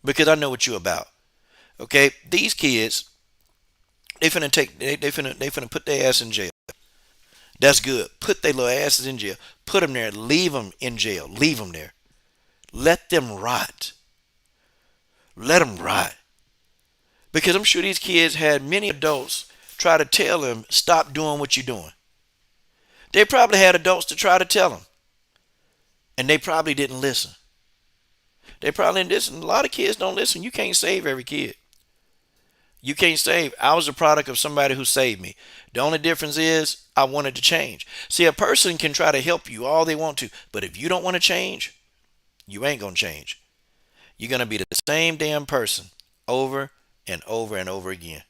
because I know what you about. Okay, these kids, they finna put their ass in jail. That's good. Put their little asses in jail. Put them there. Leave them in jail. Leave them there. Let them rot. Let them rot. Because I'm sure these kids had many adults try to tell them, stop doing what you're doing. They probably had adults to try to tell them. And they probably didn't listen. They probably didn't listen. A lot of kids don't listen. You can't save every kid. You can't save. I was a product of somebody who saved me. The only difference is I wanted to change. See, a person can try to help you all they want to, but if you don't want to change, you ain't going to change. You're going to be the same damn person over and over and over again.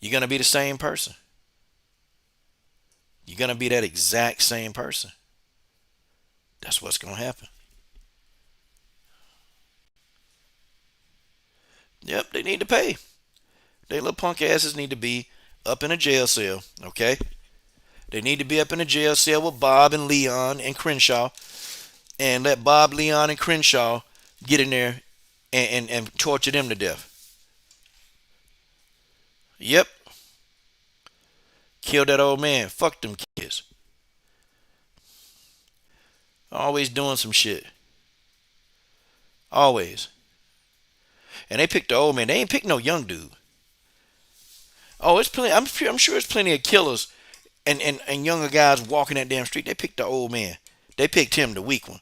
You're going to be the same person. You're going to be that exact same person. That's what's going to happen. Yep, they need to pay. They little punk asses need to be up in a jail cell, okay? They need to be up in a jail cell with Bob and Leon and Crenshaw and let Bob, Leon, and Crenshaw get in there and torture them to death. Yep. Kill that old man. Fuck them kids. Always doing some shit. Always. And they picked the old man. They ain't picked no young dude. Oh, it's plenty. I'm sure it's plenty of killers and younger guys walking that damn street. They picked the old man. They picked him, the weak one.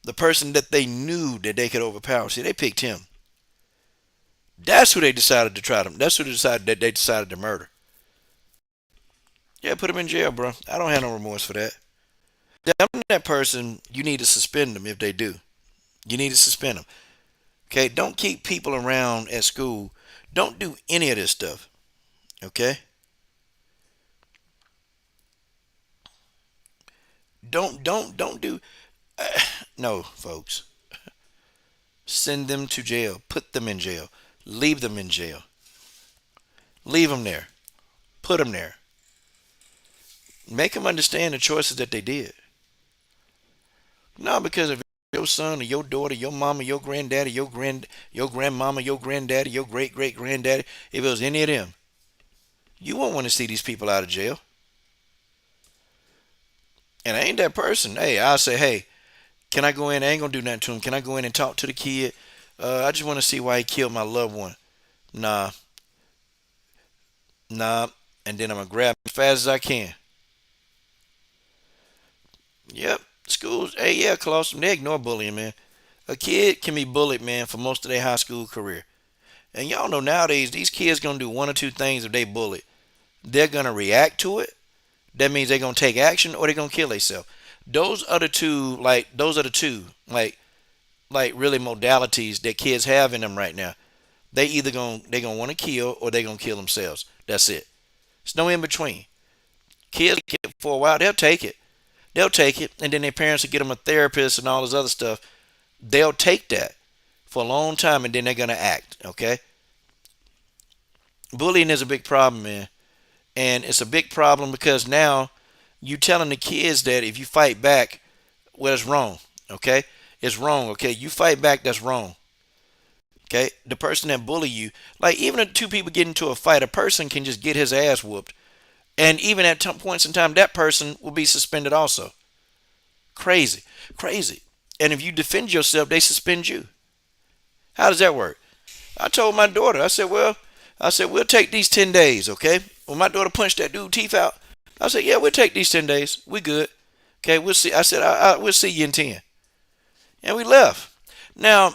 The person that they knew that they could overpower. See, they picked him. That's who they decided to try them. That's who they decided to murder. Yeah, put him in jail, bro. I don't have no remorse for that. That person, you need to suspend them if they do. You need to suspend them. Okay, don't keep people around at school. Don't do any of this stuff. Okay? Don't do no, folks. Send them to jail. Put them in jail. Leave them in jail. Leave them there. Put them there. Make them understand the choices that they did. No, because if your son or your daughter, your mama, your granddaddy, your grandmama, your granddaddy, your great great granddaddy, if it was any of them, you won't want to see these people out of jail. And I ain't that person. Hey, I'll say, hey, can I go in? I ain't gonna do nothing to him. Can I go in and talk to the kid? I just want to see why he killed my loved one. Nah, nah. And then I'm gonna grab him as fast as I can. Yep. Schools, hey, yeah, Colosseum, they ignore bullying, man. A kid can be bullied, man, for most of their high school career. And y'all know nowadays, these kids gonna do one or two things if they bullied. They're gonna react to it. That means they're gonna take action or they're gonna kill themselves. Those are the two, like really modalities that kids have in them right now. They gonna want to kill or they gonna kill themselves. That's it. There's no in between. Kids for a while, they'll take it. They'll take it, and then their parents will get them a therapist and all this other stuff. They'll take that for a long time, and then they're gonna act. Okay. Bullying is a big problem, man, and it's a big problem because now you telling the kids that if you fight back, well, it's wrong. Okay, it's wrong. Okay, you fight back, that's wrong. Okay, the person that bully you, like even if two people get into a fight, a person can just get his ass whooped, and even at points in time, that person will be suspended also. Crazy, crazy. And if you defend yourself, they suspend you. How does that work? I told my daughter, I said, we'll take these 10 days, okay? When my daughter punched that dude teeth out, I said, yeah, we'll take these 10 days. We good. Okay, we'll see. I said, we'll see you in 10. And we left. Now,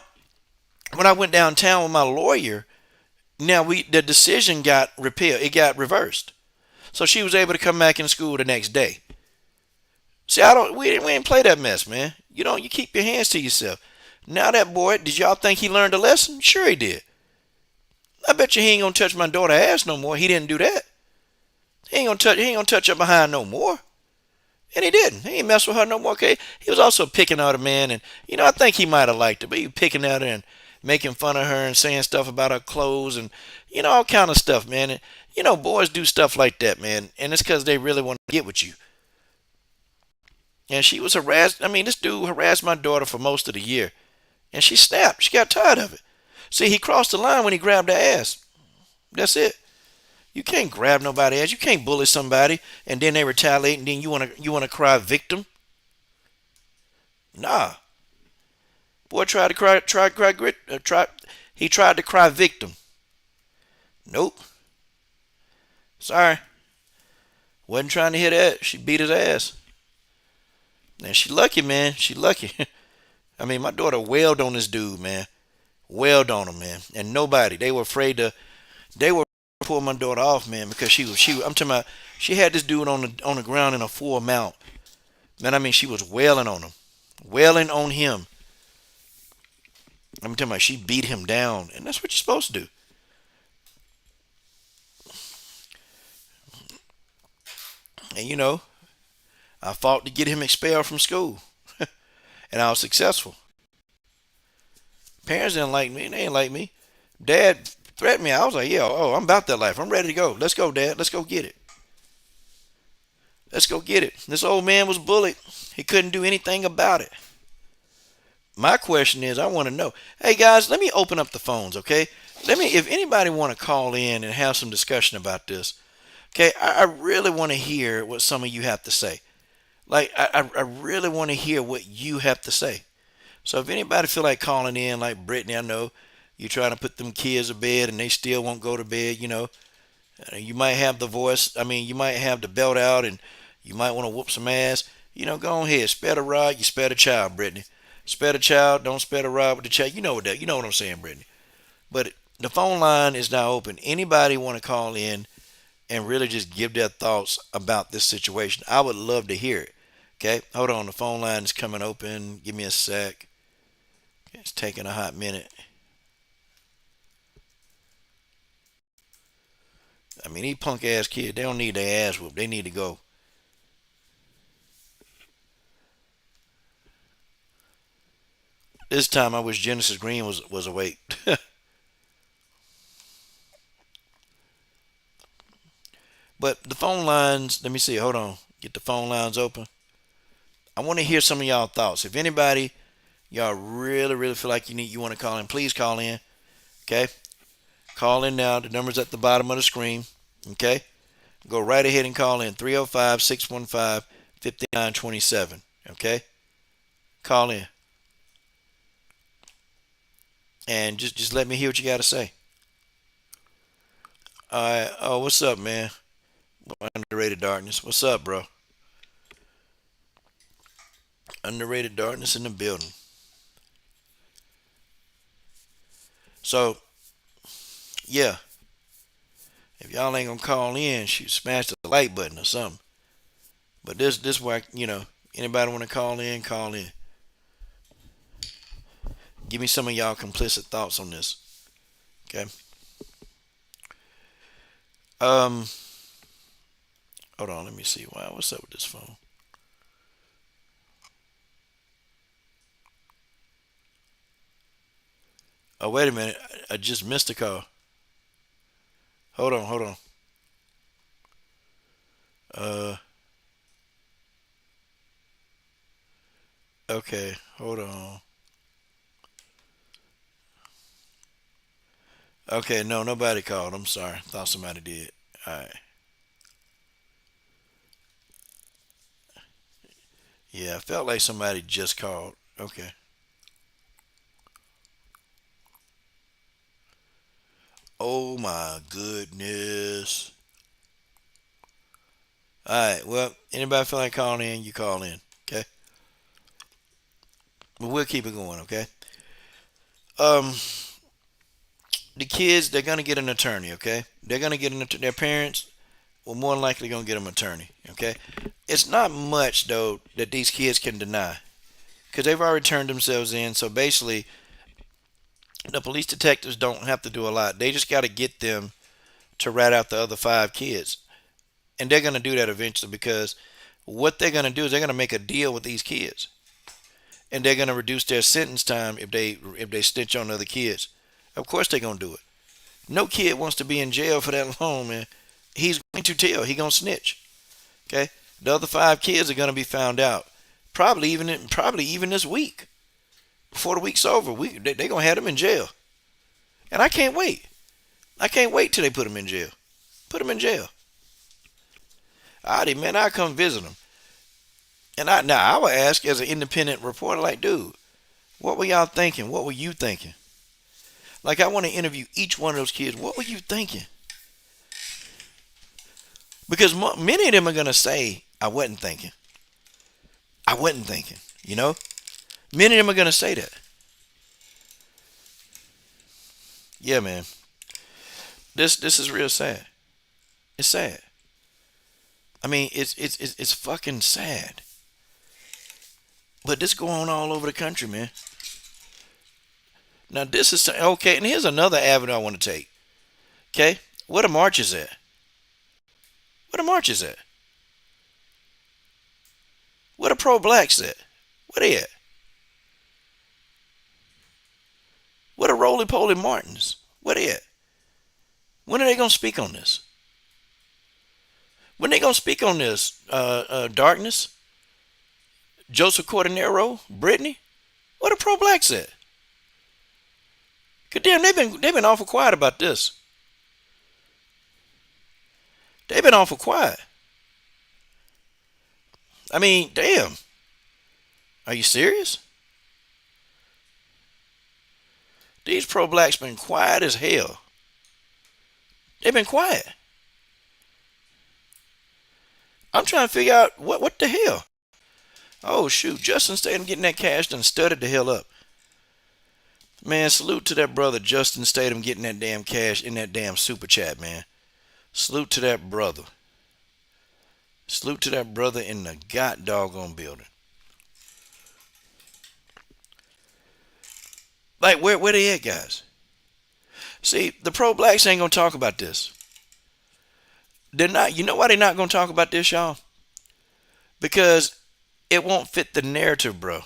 when I went downtown with my lawyer, the decision got repealed. It got reversed. So she was able to come back in school the next day. See, we didn't play that mess, man. You keep your hands to yourself. Now that boy, did y'all think he learned a lesson? Sure he did. I bet you he ain't gonna touch my daughter's ass no more. He didn't do that. He ain't gonna touch her behind no more. And he didn't. He didn't mess with her no more. Okay, he was also picking at her, man, and I think he might have liked it, but he was picking at her and making fun of her and saying stuff about her clothes and all kind of stuff, man. And boys do stuff like that, man, and it's because they really want to get with you. And she was harassed. I mean, this dude harassed my daughter for most of the year, and she snapped. She got tired of it. See, he crossed the line when he grabbed her ass. That's it. You can't grab nobody's ass. You can't bully somebody and then they retaliate and then you wanna cry victim. Nah, boy tried to cry grit. He tried to cry victim. Nope. Sorry, wasn't trying to hear that. She beat his ass. And she lucky, man. She lucky. I mean, my daughter wailed on this dude, man. Wailed on him, man. And nobody. They were afraid to. They were pull my daughter off, man, because I'm talking about, she had this dude on the ground in a full mount. Man, I mean, she was wailing on him. Wailing on him. I'm talking about, she beat him down, and that's what you're supposed to do. And I fought to get him expelled from school, and I was successful. Parents didn't like me. They didn't like me. Dad threatened me. I was like, yeah, oh, I'm about that life. I'm ready to go. Let's go, Dad. Let's go get it. Let's go get it. This old man was bullied. He couldn't do anything about it. My question is, I want to know. Hey guys, let me open up the phones, okay? If anybody want to call in and have some discussion about this, okay? I really want to hear what some of you have to say. Like, I really want to hear what you have to say. So if anybody feel like calling in, like Brittany, I know you trying to put them kids to bed and they still won't go to bed, you might have the voice. I mean, you might have the belt out and you might want to whoop some ass. Go ahead. Spare the rod, you spare the child, Brittany. Spare the child, don't spare the rod with the child. You know what I'm saying, Brittany. But the phone line is now open. Anybody want to call in and really just give their thoughts about this situation? I would love to hear it. Okay, hold on. The phone line is coming open. Give me a sec. It's taking a hot minute. I mean, these punk ass kids, they don't need their ass whooped. They need to go. This time I wish Genesis Green was awake. But the phone lines, let me see. Hold on. Get the phone lines open. I want to hear some of y'all thoughts. If anybody, y'all really, really feel like you want to call in, please call in. Okay? Call in now. The number's at the bottom of the screen. Okay? Go right ahead and call in 305-615-5927. Okay? Call in. And just let me hear what you got to say. All right. Oh, what's up, man? Underrated darkness. What's up, bro? Underrated darkness in the building. So, yeah. If y'all ain't gonna call in, shoot, smash the like button or something. But this where anybody want to call in, call in. Give me some of y'all complicit thoughts on this. Okay. Hold on, let me see. Wow, what's up with this phone? Oh, wait a minute. I just missed a call. Hold on, hold on. Uh, okay, hold on. Okay, no, nobody called. I'm sorry. Thought somebody did. All right. Yeah, I felt like somebody just called. Okay. Oh my goodness. All right. Well, anybody feel like calling in, you call in. Okay. But we'll keep it going. Okay. Um, the kids, they're gonna get an attorney. Okay. They're gonna get their parents will more than likely gonna get them an attorney. Okay. It's not much though that these kids can deny because they've already turned themselves in. So basically, the police detectives don't have to do a lot. They just got to get them to rat out the other five kids, and they're gonna do that eventually because what they're gonna do is they're gonna make a deal with these kids, and they're gonna reduce their sentence time if they snitch on other kids. Of course they're gonna do it. No kid wants to be in jail for that long, man. He's going to tell. He's gonna snitch. Okay. The other 5 kids are gonna be found out. Probably even this week. Before the week's over, they're gonna have them in jail. And I can't wait. I can't wait till they put them in jail. Put them in jail. Alrighty, man, I'll come visit them. And I would ask as an independent reporter, like, dude, what were y'all thinking? What were you thinking? Like, I want to interview each one of those kids. What were you thinking? Because many of them are going to say, I wasn't thinking. I wasn't thinking, you know? Many of them are going to say that. Yeah, man. This is real sad. It's sad. I mean, it's fucking sad. But this going on all over the country, man. Now this is okay, and here's another avenue I want to take. Okay, where the march is at? Where the march is at? Where the pro-blacks at? Where they at? Where the roly-poly Martins? Where they at? When are they gonna speak on this? When they gonna speak on this? Darkness, Joseph Cordenero, Brittany. Where the pro-blacks at? Cause damn, they've been awful quiet about this. They've been awful quiet. I mean, damn. Are you serious? These pro-blacks been quiet as hell. They've been quiet. I'm trying to figure out what the hell. Oh shoot, Justin Statham getting that cash done studded the hell up. Man, salute to that brother Justin Statham getting that damn cash in that damn super chat, man. Salute to that brother. Salute to that brother in the god doggone building. Like, where they at, guys? See, the pro-blacks ain't gonna talk about this. They're not. You know why they're not gonna talk about this, y'all? Because it won't fit the narrative, bro.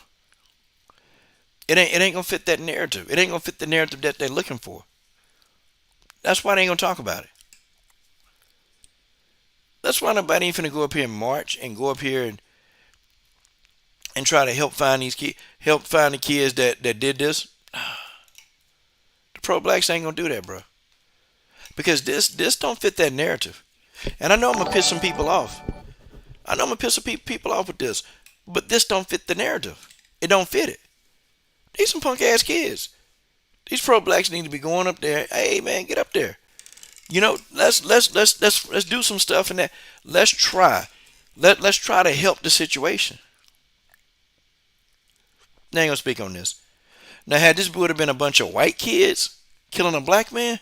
It ain't gonna fit that narrative. It ain't gonna fit the narrative that they're looking for. That's why they ain't gonna talk about it. That's why nobody ain't finna go up here and march and go up here and try to help find these kids, help find the kids that did this. The pro-blacks ain't gonna do that, bro. Because this don't fit that narrative. And I know I'm gonna piss some people off. I know I'm gonna piss some people off with this, but this don't fit the narrative. It don't fit it. These some punk ass kids. These pro-blacks need to be going up there. Hey man, get up there. You know, let's do some stuff in that. Let's try. Let's try to help the situation. They ain't gonna speak on this. Now, had this would have been a bunch of white kids killing a black man,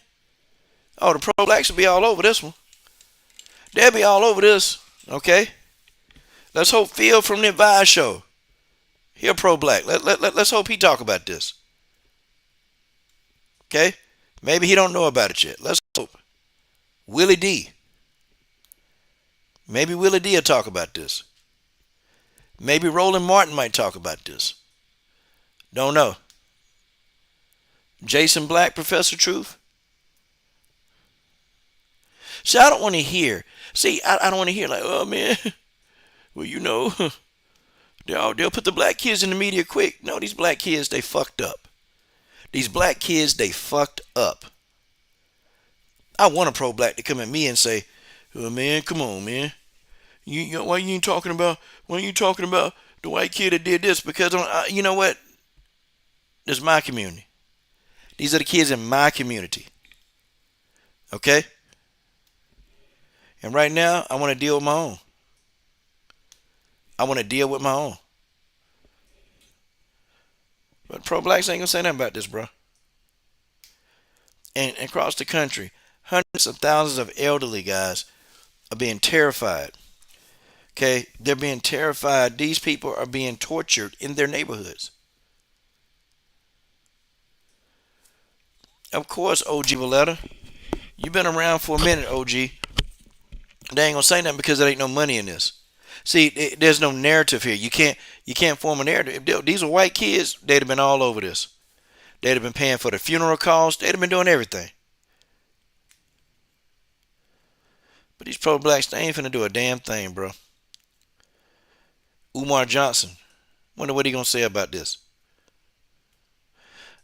oh, the pro-blacks would be all over this one. They'll be all over this. Okay. Let's hope Phil from the Advice Show. He a pro-black. Let's hope he talk about this. Okay. Maybe he don't know about it yet. Let's hope. Willie D. Maybe Willie D will talk about this. Maybe Roland Martin might talk about this. Don't know. Jason Black, Professor Truth. See, I don't want to hear. See, I don't want to hear like, oh man, well you know, they'll put the black kids in the media quick. No, these black kids, they fucked up. These black kids, they fucked up. I want a pro-black to come at me and say, oh man, come on, man. Why you ain't talking about? Why you talking about the white kid that did this? Because you know what? This is my community. These are the kids in my community. Okay? And right now, I want to deal with my own. I want to deal with my own. But pro-blacks ain't going to say nothing about this, bro. And across the country, hundreds of thousands of elderly guys are being terrified. Okay? They're being terrified. These people are being tortured in their neighborhoods. Of course, OG Valletta. You've been around for a minute, OG. They ain't gonna say nothing because there ain't no money in this. See, there's no narrative here. You can't form a narrative. If these are white kids, they'd have been all over this. They'd have been paying for the funeral costs. They'd have been doing everything. But these pro blacks, they ain't finna do a damn thing, bro. Umar Johnson, wonder what he gonna say about this.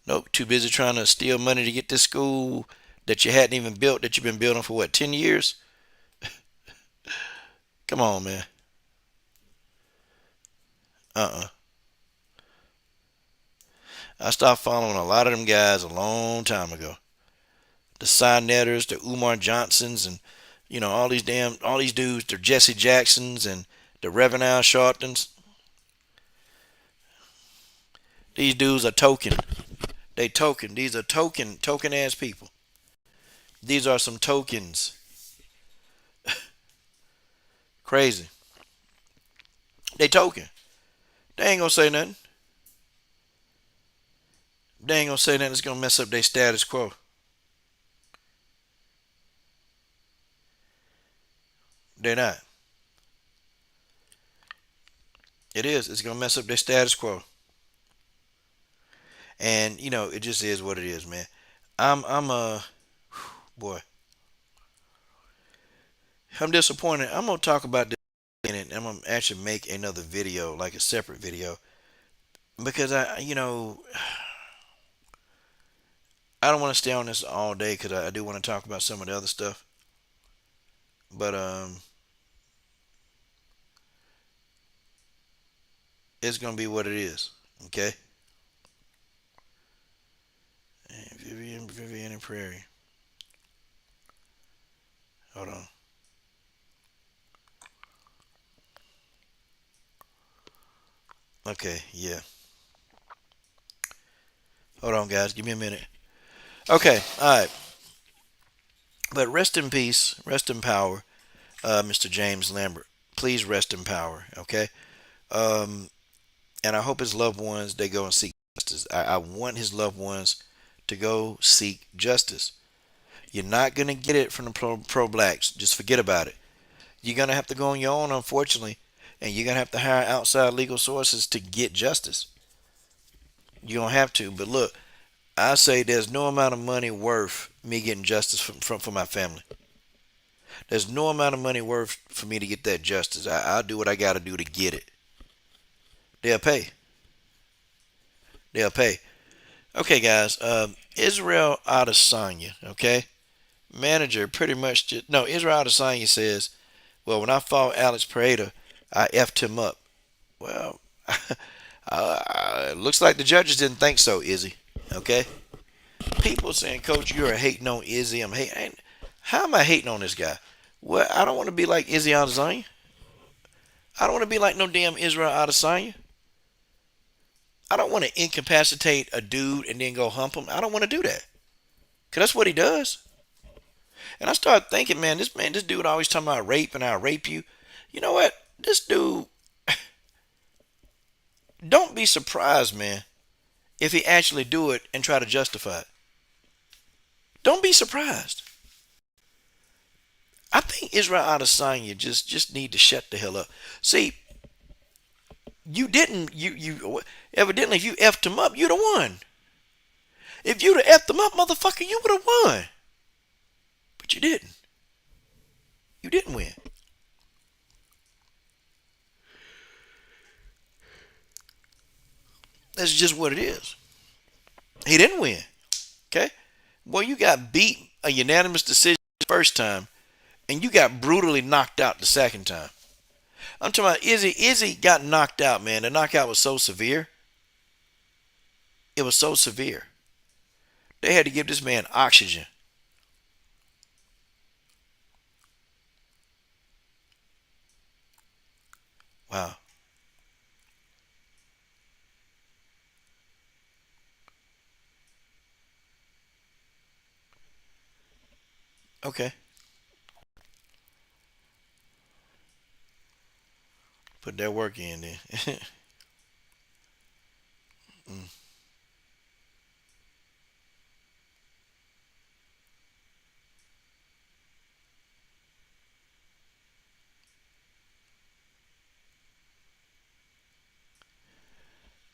Nope, too busy trying to steal money to get this school that you hadn't even built, that you've been building for what, 10 years? Come on, man. Uh-uh. I stopped following a lot of them guys a long time ago. The Sinetters, the Umar Johnsons, and all these dudes, the Jesse Jacksons and the Reverend Al Sharptons. These dudes are token. They token. These are token ass people. These are some tokens. Crazy. They token. They ain't gonna say nothing. They ain't gonna say nothing that's gonna mess up their status quo. They're not. It is. It's gonna mess up their status quo. And it just is what it is, man. I'm a boy. I'm disappointed. I'm gonna talk about this in it. I'm gonna actually make another video, like a separate video, because I don't want to stay on this all day because I do want to talk about some of the other stuff. But it's gonna be what it is. Okay. Vivian and Prairie. Hold on. Okay. Yeah. Hold on, guys. Give me a minute. Okay. All right. But rest in peace. Rest in power, Mr. James Lambert. Please rest in power. Okay. Um, and I hope his loved ones they go and seek justice. I want his loved ones to go seek justice. You're not gonna get it from the pro blacks. Just forget about it. You're gonna have to go on your own, unfortunately, and you're gonna have to hire outside legal sources to get justice. You're gonna have to. But look, I say there's no amount of money worth me getting justice for my family. There's no amount of money worth for me to get that justice. I'll do what I gotta do to get it. They'll pay. They'll pay. Okay, guys. Israel Adesanya. Okay, manager pretty much just no. Israel Adesanya says, "Well, when I fought Alex Pereira, I effed him up." Well, looks like the judges didn't think so, Izzy. Okay, people saying, "Coach, you're hating on Izzy." I'm hating. How am I hating on this guy? Well, I don't want to be like Izzy Adesanya. I don't want to be like no damn Israel Adesanya. I don't want to incapacitate a dude and then go hump him. I don't want to do that. Cause that's what he does. And I started thinking, this dude always talking about rape and I'll rape you. You know what? This dude, don't be surprised, man, if he actually do it and try to justify it. Don't be surprised. I think Israel Adesanya just need to shut the hell up. See, you didn't you evidently if you effed him up, you'd have won. If you'd have effed him up, motherfucker, you would have won. But you didn't. You didn't win. That's just what it is. He didn't win. Okay? Well, you got beat a unanimous decision the first time, and you got brutally knocked out the second time. I'm talking about Izzy. Izzy got knocked out, man. The knockout was so severe. It was so severe. They had to give this man oxygen. Wow. Okay. Put that work in then. Mm.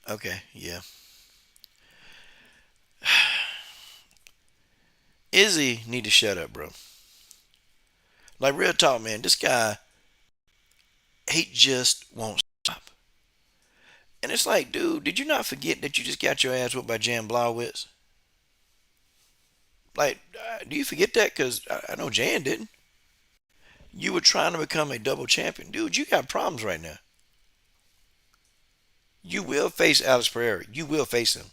Okay, yeah. Izzy need to shut up, bro. Like real talk, man. This guy, he just won't stop. And it's like, dude, did you not forget that you just got your ass whooped by Jan Blauwitz? Like, do you forget that? Because I know Jan didn't. You were trying to become a double champion. Dude, you got problems right now. You will face Alex Pereira. You will face him.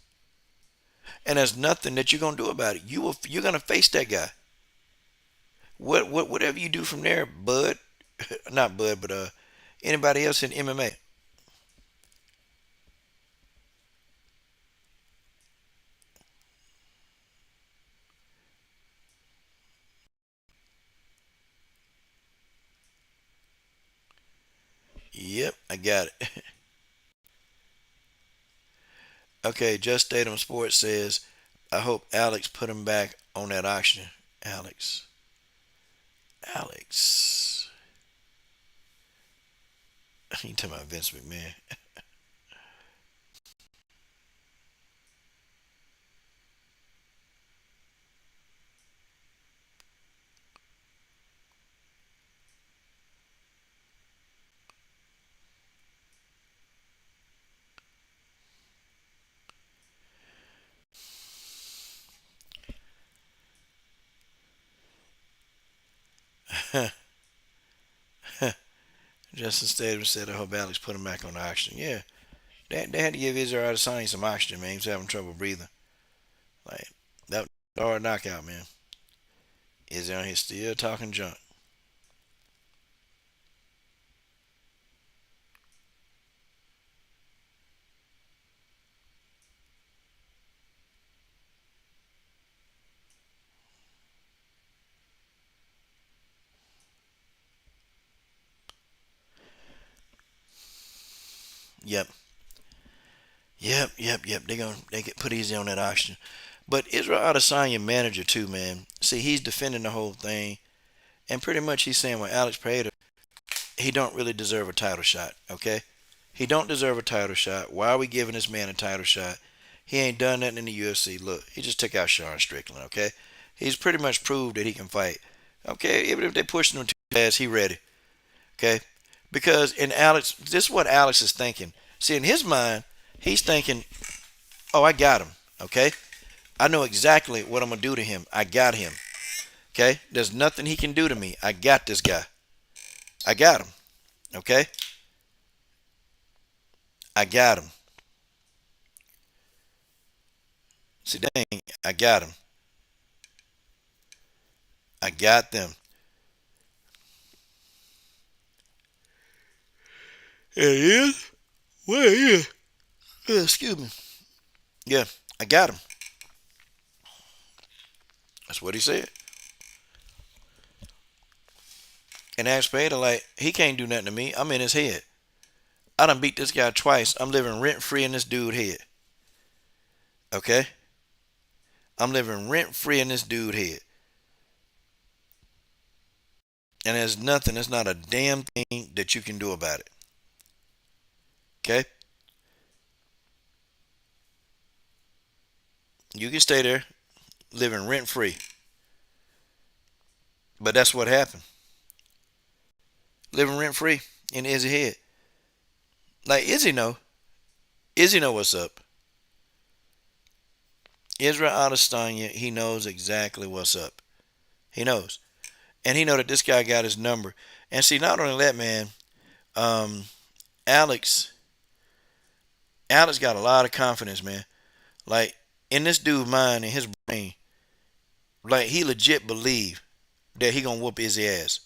And there's nothing that you're gonna do about it. You're gonna face that guy. Whatever you do from there, Bud, not Bud, but anybody else in MMA. Yep, I got it. Okay, Just Statham Sports says, I hope Alex put him back on that auction. Alex. Alex. You talking about Vince McMahon. Justin Statham said, I hope Alex put him back on the oxygen. Yeah, they had to give Israel Adesanya some oxygen, man. He was having trouble breathing. Like, that was a hard knockout, man. Is on here still talking junk. Yep. Yep. They get put easy on that oxygen. But Israel Adesanya manager too, man. See, he's defending the whole thing, and pretty much he's saying, well, Alex Pereira, he don't really deserve a title shot. Okay, he don't deserve a title shot. Why are we giving this man a title shot? He ain't done nothing in the UFC. Look, he just took out Sean Strickland. Okay, he's pretty much proved that he can fight. Okay, even if they push him too fast, he ready. Okay, because in Alex, this is what Alex is thinking. See, in his mind, he's thinking, oh, I got him. Okay, I know exactly what I'm gonna do to him. I got him. Okay, there's nothing he can do to me. I got this guy. I got him. Okay, I got him. See, dang, I got him. I got them. It is? Where is? Excuse me. Yeah, I got him. That's what he said. And asked Spader, like, he can't do nothing to me. I'm in his head. I done beat this guy twice. I'm living rent free in this dude's head. Okay? I'm living rent free in this dude's head. And there's not a damn thing that you can do about it. Okay? You can stay there living rent free. But that's what happened. Living rent free in Izzy's head. Like Izzy know. Izzy know what's up. Israel Adesanya, he knows exactly what's up. He knows. And he know that this guy got his number. And see, not only that, man, um, Alex Alex got a lot of confidence, man. Like in this dude's mind, in his brain, like he legit believe that he gonna whoop his ass.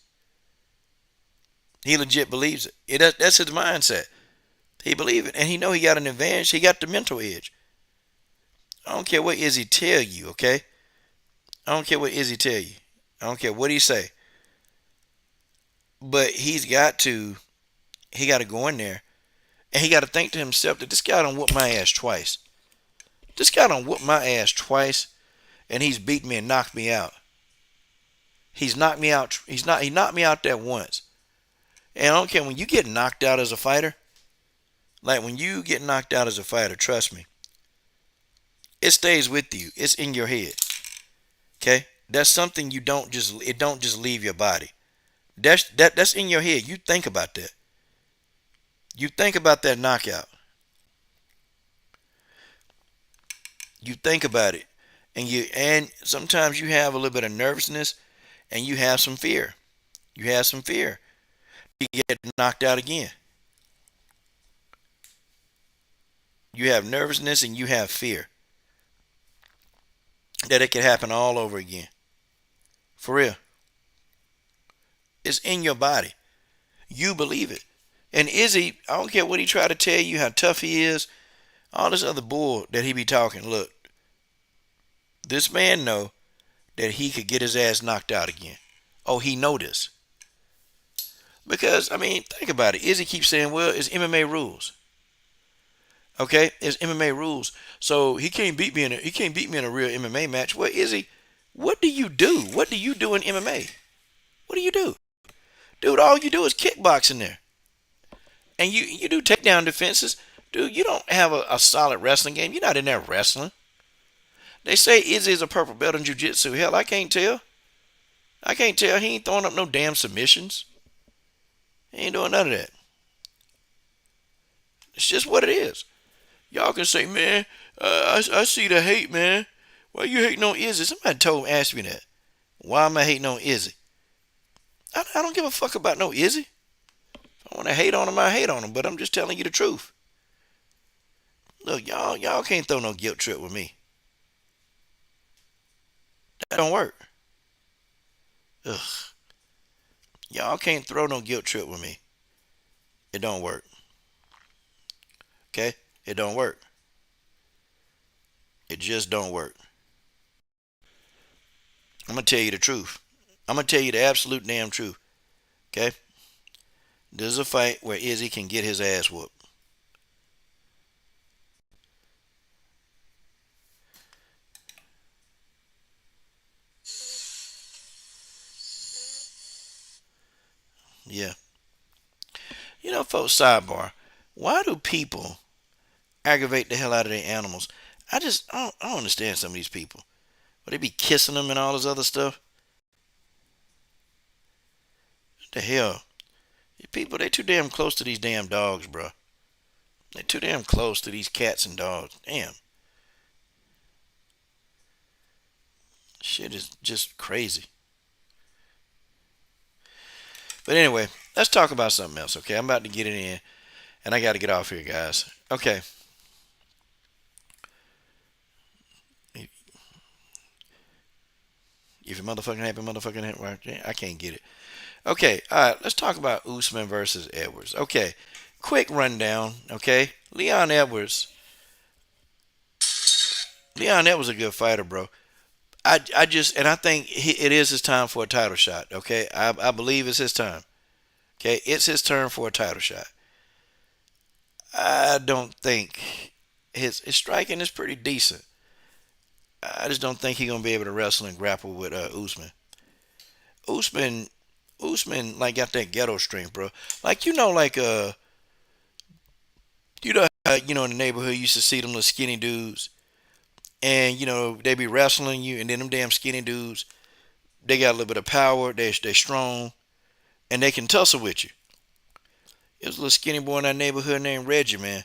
He legit believes it. That's his mindset. He believe it, and he know he got an advantage. He got the mental edge. I don't care what Izzy tell you, okay? I don't care what Izzy tell you. I don't care what he say. But he got to go in there, and he got to think to himself that this guy done whoop my ass twice. This guy done whoop my ass twice, and he's beat me and knocked me out. He's knocked me out. He knocked me out there once. And I don't care when you get knocked out as a fighter. Like when you get knocked out as a fighter, trust me, it stays with you. It's in your head. Okay? That's something it don't just leave your body. That's in your head. You think about that. You think about that knockout. You think about it. And sometimes you have a little bit of nervousness and you have some fear. You have some fear. You get knocked out again. You have nervousness and you have fear that it could happen all over again. For real. It's in your body. You believe it. And Izzy, I don't care what he try to tell you, how tough he is, all this other bull that he be talking. Look, this man know that he could get his ass knocked out again. Oh, he know this. Because, I mean, think about it. Izzy keeps saying, well, it's MMA rules. Okay? It's MMA rules. So he can't beat me in a real MMA match. Well, Izzy, what do you do? What do you do in MMA? What do you do? Dude, all you do is kickbox in there. And you do takedown defenses. Dude, you don't have a solid wrestling game. You're not in there wrestling. They say Izzy is a purple belt in jiu-jitsu. Hell, I can't tell. I can't tell. He ain't throwing up no damn submissions. He ain't doing none of that. It's just what it is. Y'all can say, man, I see the hate, man. Why you hating on Izzy? Somebody asked me that. Why am I hating on Izzy? I don't give a fuck about no Izzy. If I want to hate on him, I hate on him. But I'm just telling you the truth. Look, y'all can't throw no guilt trip with me. That don't work. Ugh. Y'all can't throw no guilt trip with me. It don't work. Okay? It don't work. It just don't work. I'm going to tell you the truth. I'm going to tell you the absolute damn truth. Okay? This is a fight where Izzy can get his ass whooped. Yeah. You know, folks, sidebar. Why do people aggravate the hell out of their animals? I don't understand some of these people. But they be kissing them and all this other stuff. What the hell? These people, they too damn close to these damn dogs, bro. They too damn close to these cats and dogs. Damn. Shit is just crazy. But anyway, let's talk about something else, okay? I'm about to get it in, and I got to get off here, guys. Okay. If you motherfucking happy, I can't get it. Okay, all right, let's talk about Usman versus Edwards. Okay, quick rundown, okay? Leon Edwards a good fighter, bro. I think it is his time for a title shot, okay? I believe it's his time. Okay, it's his turn for a title shot. I don't think his striking is pretty decent. I just don't think he's gonna be able to wrestle and grapple with Usman. Usman, Usman, like got that ghetto strength, bro. Like in the neighborhood you used to see them little skinny dudes, and they be wrestling you, and then them damn skinny dudes, they got a little bit of power. They strong, and they can tussle with you. It was a little skinny boy in that neighborhood named Reggie, man.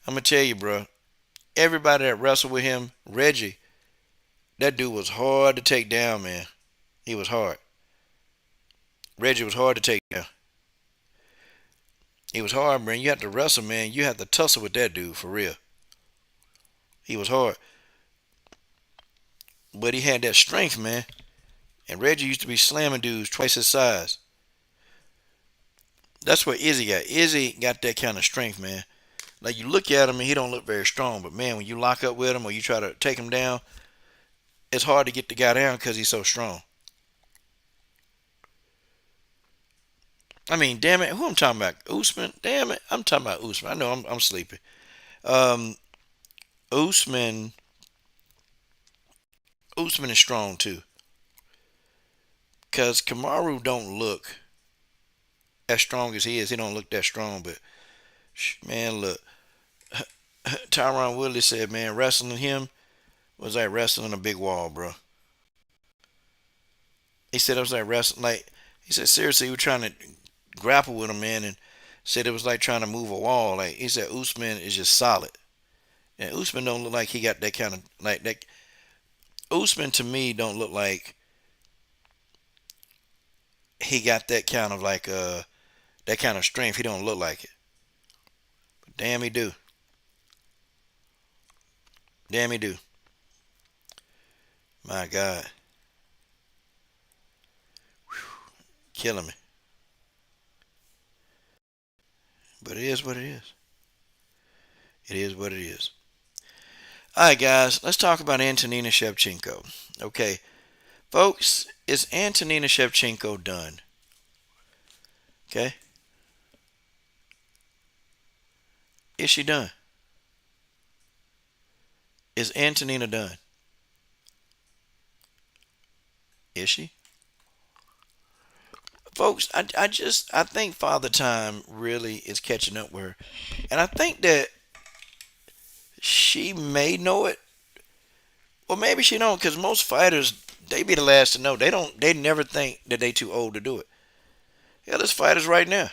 I'm gonna tell you, bro. Everybody that wrestled with him, Reggie, that dude was hard to take down, man. He was hard. Reggie was hard to take down. He was hard, man. You had to wrestle, man. You had to tussle with that dude for real. He was hard, but he had that strength, man. And Reggie used to be slamming dudes twice his size. That's what Izzy got. Izzy got that kind of strength, man. Like you look at him and he don't look very strong, but man, when you lock up with him or you try to take him down, it's hard to get the guy down because he's so strong. I mean, damn it, who I'm talking about? Usman? Damn it, I'm talking about Usman. I know I'm sleepy. Um, Usman, Usman is strong too. Cause Kamaru don't look as strong as he is. He don't look that strong, but man, look, Tyron Woodley said, man, wrestling him was like wrestling a big wall, bro. He said it was like wrestling, like, he said, seriously, we were trying to grapple with him, man, and said it was like trying to move a wall. Like, he said, Usman is just solid. And Usman don't look like he got that kind of, like, that. Usman to me don't look like he got that kind of, like, that kind of strength. He don't look like it. But damn, he do. Damn, he do. My God. Killing me. But it is what it is. It is what it is. All right, guys, let's talk about Antonina Shevchenko. Okay, folks, is Antonina Shevchenko done? Okay, is she done? Is Antonina done? Is she? Folks, I think Father Time really is catching up with her. And I think that she may know it. Well, maybe she don't, because most fighters, they be the last to know. They never think that they too old to do it. Yeah, there's fighters right now.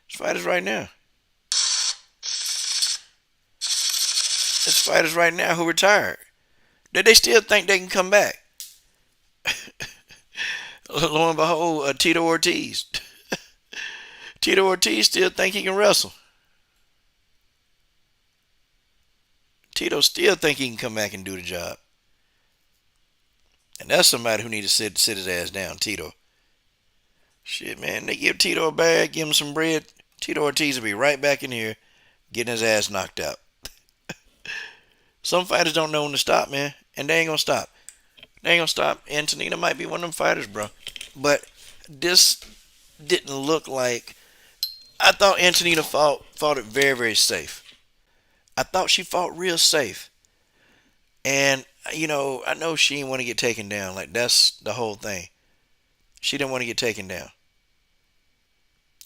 There's fighters right now. There's fighters right now who retired. That they still think they can come back. Lo and behold, Tito Ortiz. Tito Ortiz still think he can wrestle. Tito still think he can come back and do the job. And that's somebody who need to sit his ass down, Tito. Shit, man, they give Tito a bag, give him some bread. Tito Ortiz will be right back in here getting his ass knocked out. Some fighters don't know when to stop, man, and they ain't gonna stop. They ain't gonna stop. Antonina might be one of them fighters, bro. But this didn't look like. I thought Antonina fought it very, very safe. I thought she fought real safe. And I know she didn't want to get taken down. Like, that's the whole thing. She didn't want to get taken down.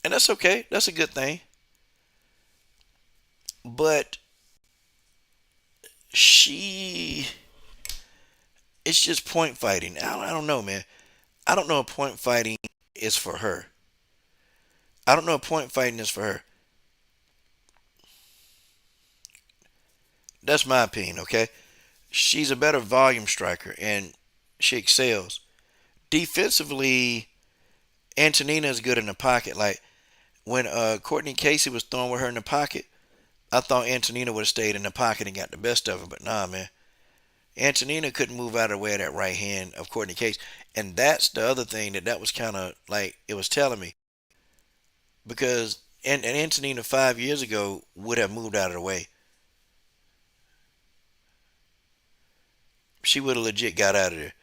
And that's okay. That's a good thing. But she it's just point fighting. I don't know, man. I don't know if point fighting is for her. I don't know if point fighting is for her. That's my opinion, okay? She's a better volume striker and she excels. Defensively, Antonina is good in the pocket. Like when Courtney Casey was throwing with her in the pocket, I thought Antonina would have stayed in the pocket and got the best of her, but nah, man. Antonina couldn't move out of the way of that right hand of Courtney Casey. And that's the other thing that was kind of like it was telling me. Because and Antonina 5 years ago would have moved out of the way. She would have legit got out of there.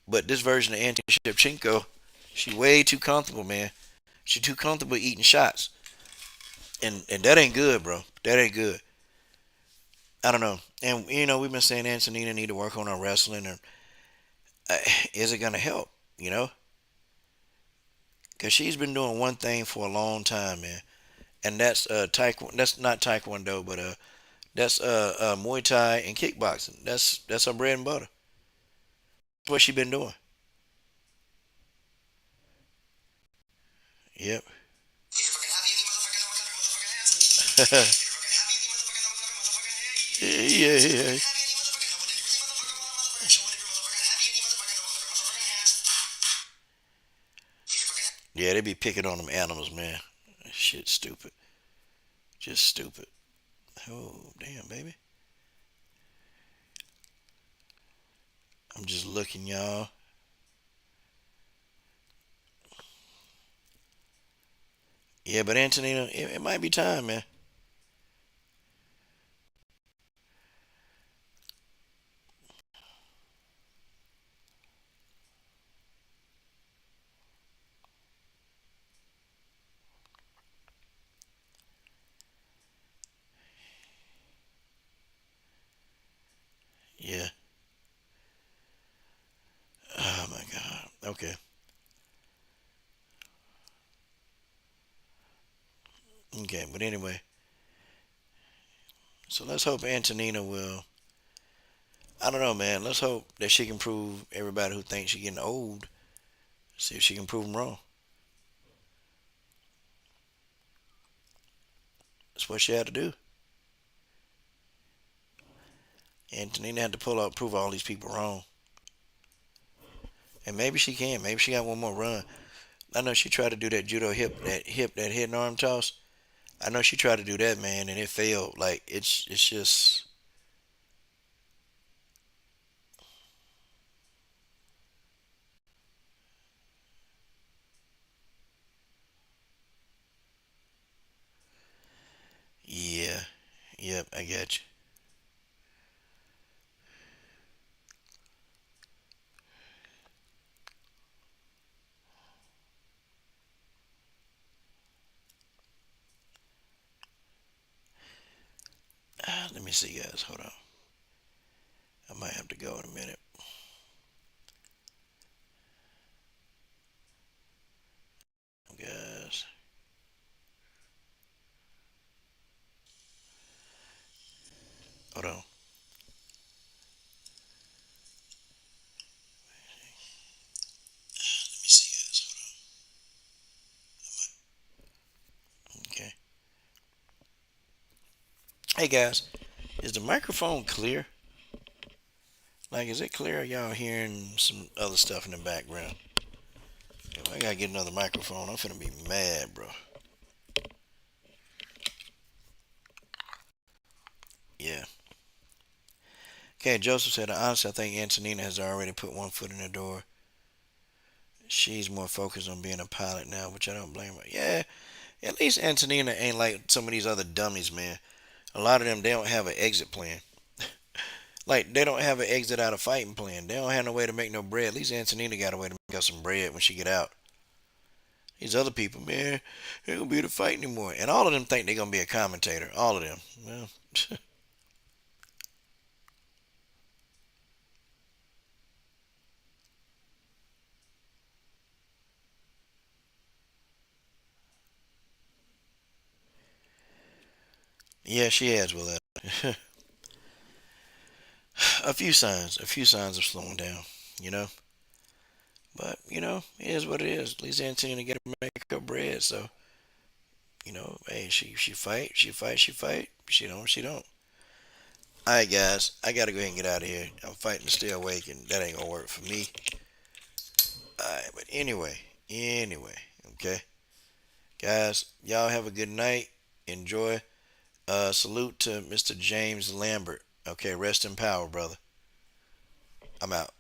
But this version of Antonina Shevchenko, she way too comfortable, man. She too comfortable eating shots. And that ain't good, bro. That ain't good. I don't know. And we've been saying Antonina need to work on her wrestling, and uh, is it gonna help? You know, because she's been doing one thing for a long time, man, and that's taekwondo. That's not taekwondo, but that's Muay Thai and kickboxing. That's her bread and butter. That's what she been doing. Yep. Yeah, yeah. Yeah, they be picking on them animals, man. Shit, stupid. Just stupid. Oh, damn, baby. I'm just looking, y'all. Yeah, but Antonina, it might be time, man. Yeah. Oh my God. Okay. Okay. But anyway. So let's hope Antonina will. I don't know, man. Let's hope that she can prove everybody who thinks she's getting old. See if she can prove them wrong. That's what she had to do. Antonina had to pull up, prove all these people wrong. And maybe she can. Maybe she got one more run. I know she tried to do that judo that head and arm toss. I know she tried to do that, man, and it failed. Like it's just yeah, yep, I got you. Let me see, guys. Hold on. I might have to go in a minute, guys. Hold on. Let me see, guys. Hold on. Okay. Hey, guys. Is the microphone clear? Like, is it clear? Or y'all hearing some other stuff in the background? If I gotta get another microphone, I'm finna be mad, bro. Yeah. Okay, Joseph said, honestly, I think Antonina has already put one foot in the door. She's more focused on being a pilot now, which I don't blame her. Yeah, at least Antonina ain't like some of these other dummies, man. A lot of them, they don't have an exit plan. Like, they don't have an exit out of fighting plan. They don't have no way to make no bread. At least Antonina got a way to make us some bread when she get out. These other people, man, they ain't gonna be able to fight anymore. And all of them think they gonna be a commentator. All of them. Well, yeah, she has, Will. A few signs of slowing down, you know. But it is what it is. At least Antonina get to make her bread. So hey, she fight, she fight, she fight. She don't, she don't. All right, guys, I gotta go ahead and get out of here. I'm fighting to stay awake, and that ain't gonna work for me. All right, but anyway, okay, guys, y'all have a good night. Enjoy. Salute to Mr. James Lambert. Okay, rest in power, brother. I'm out.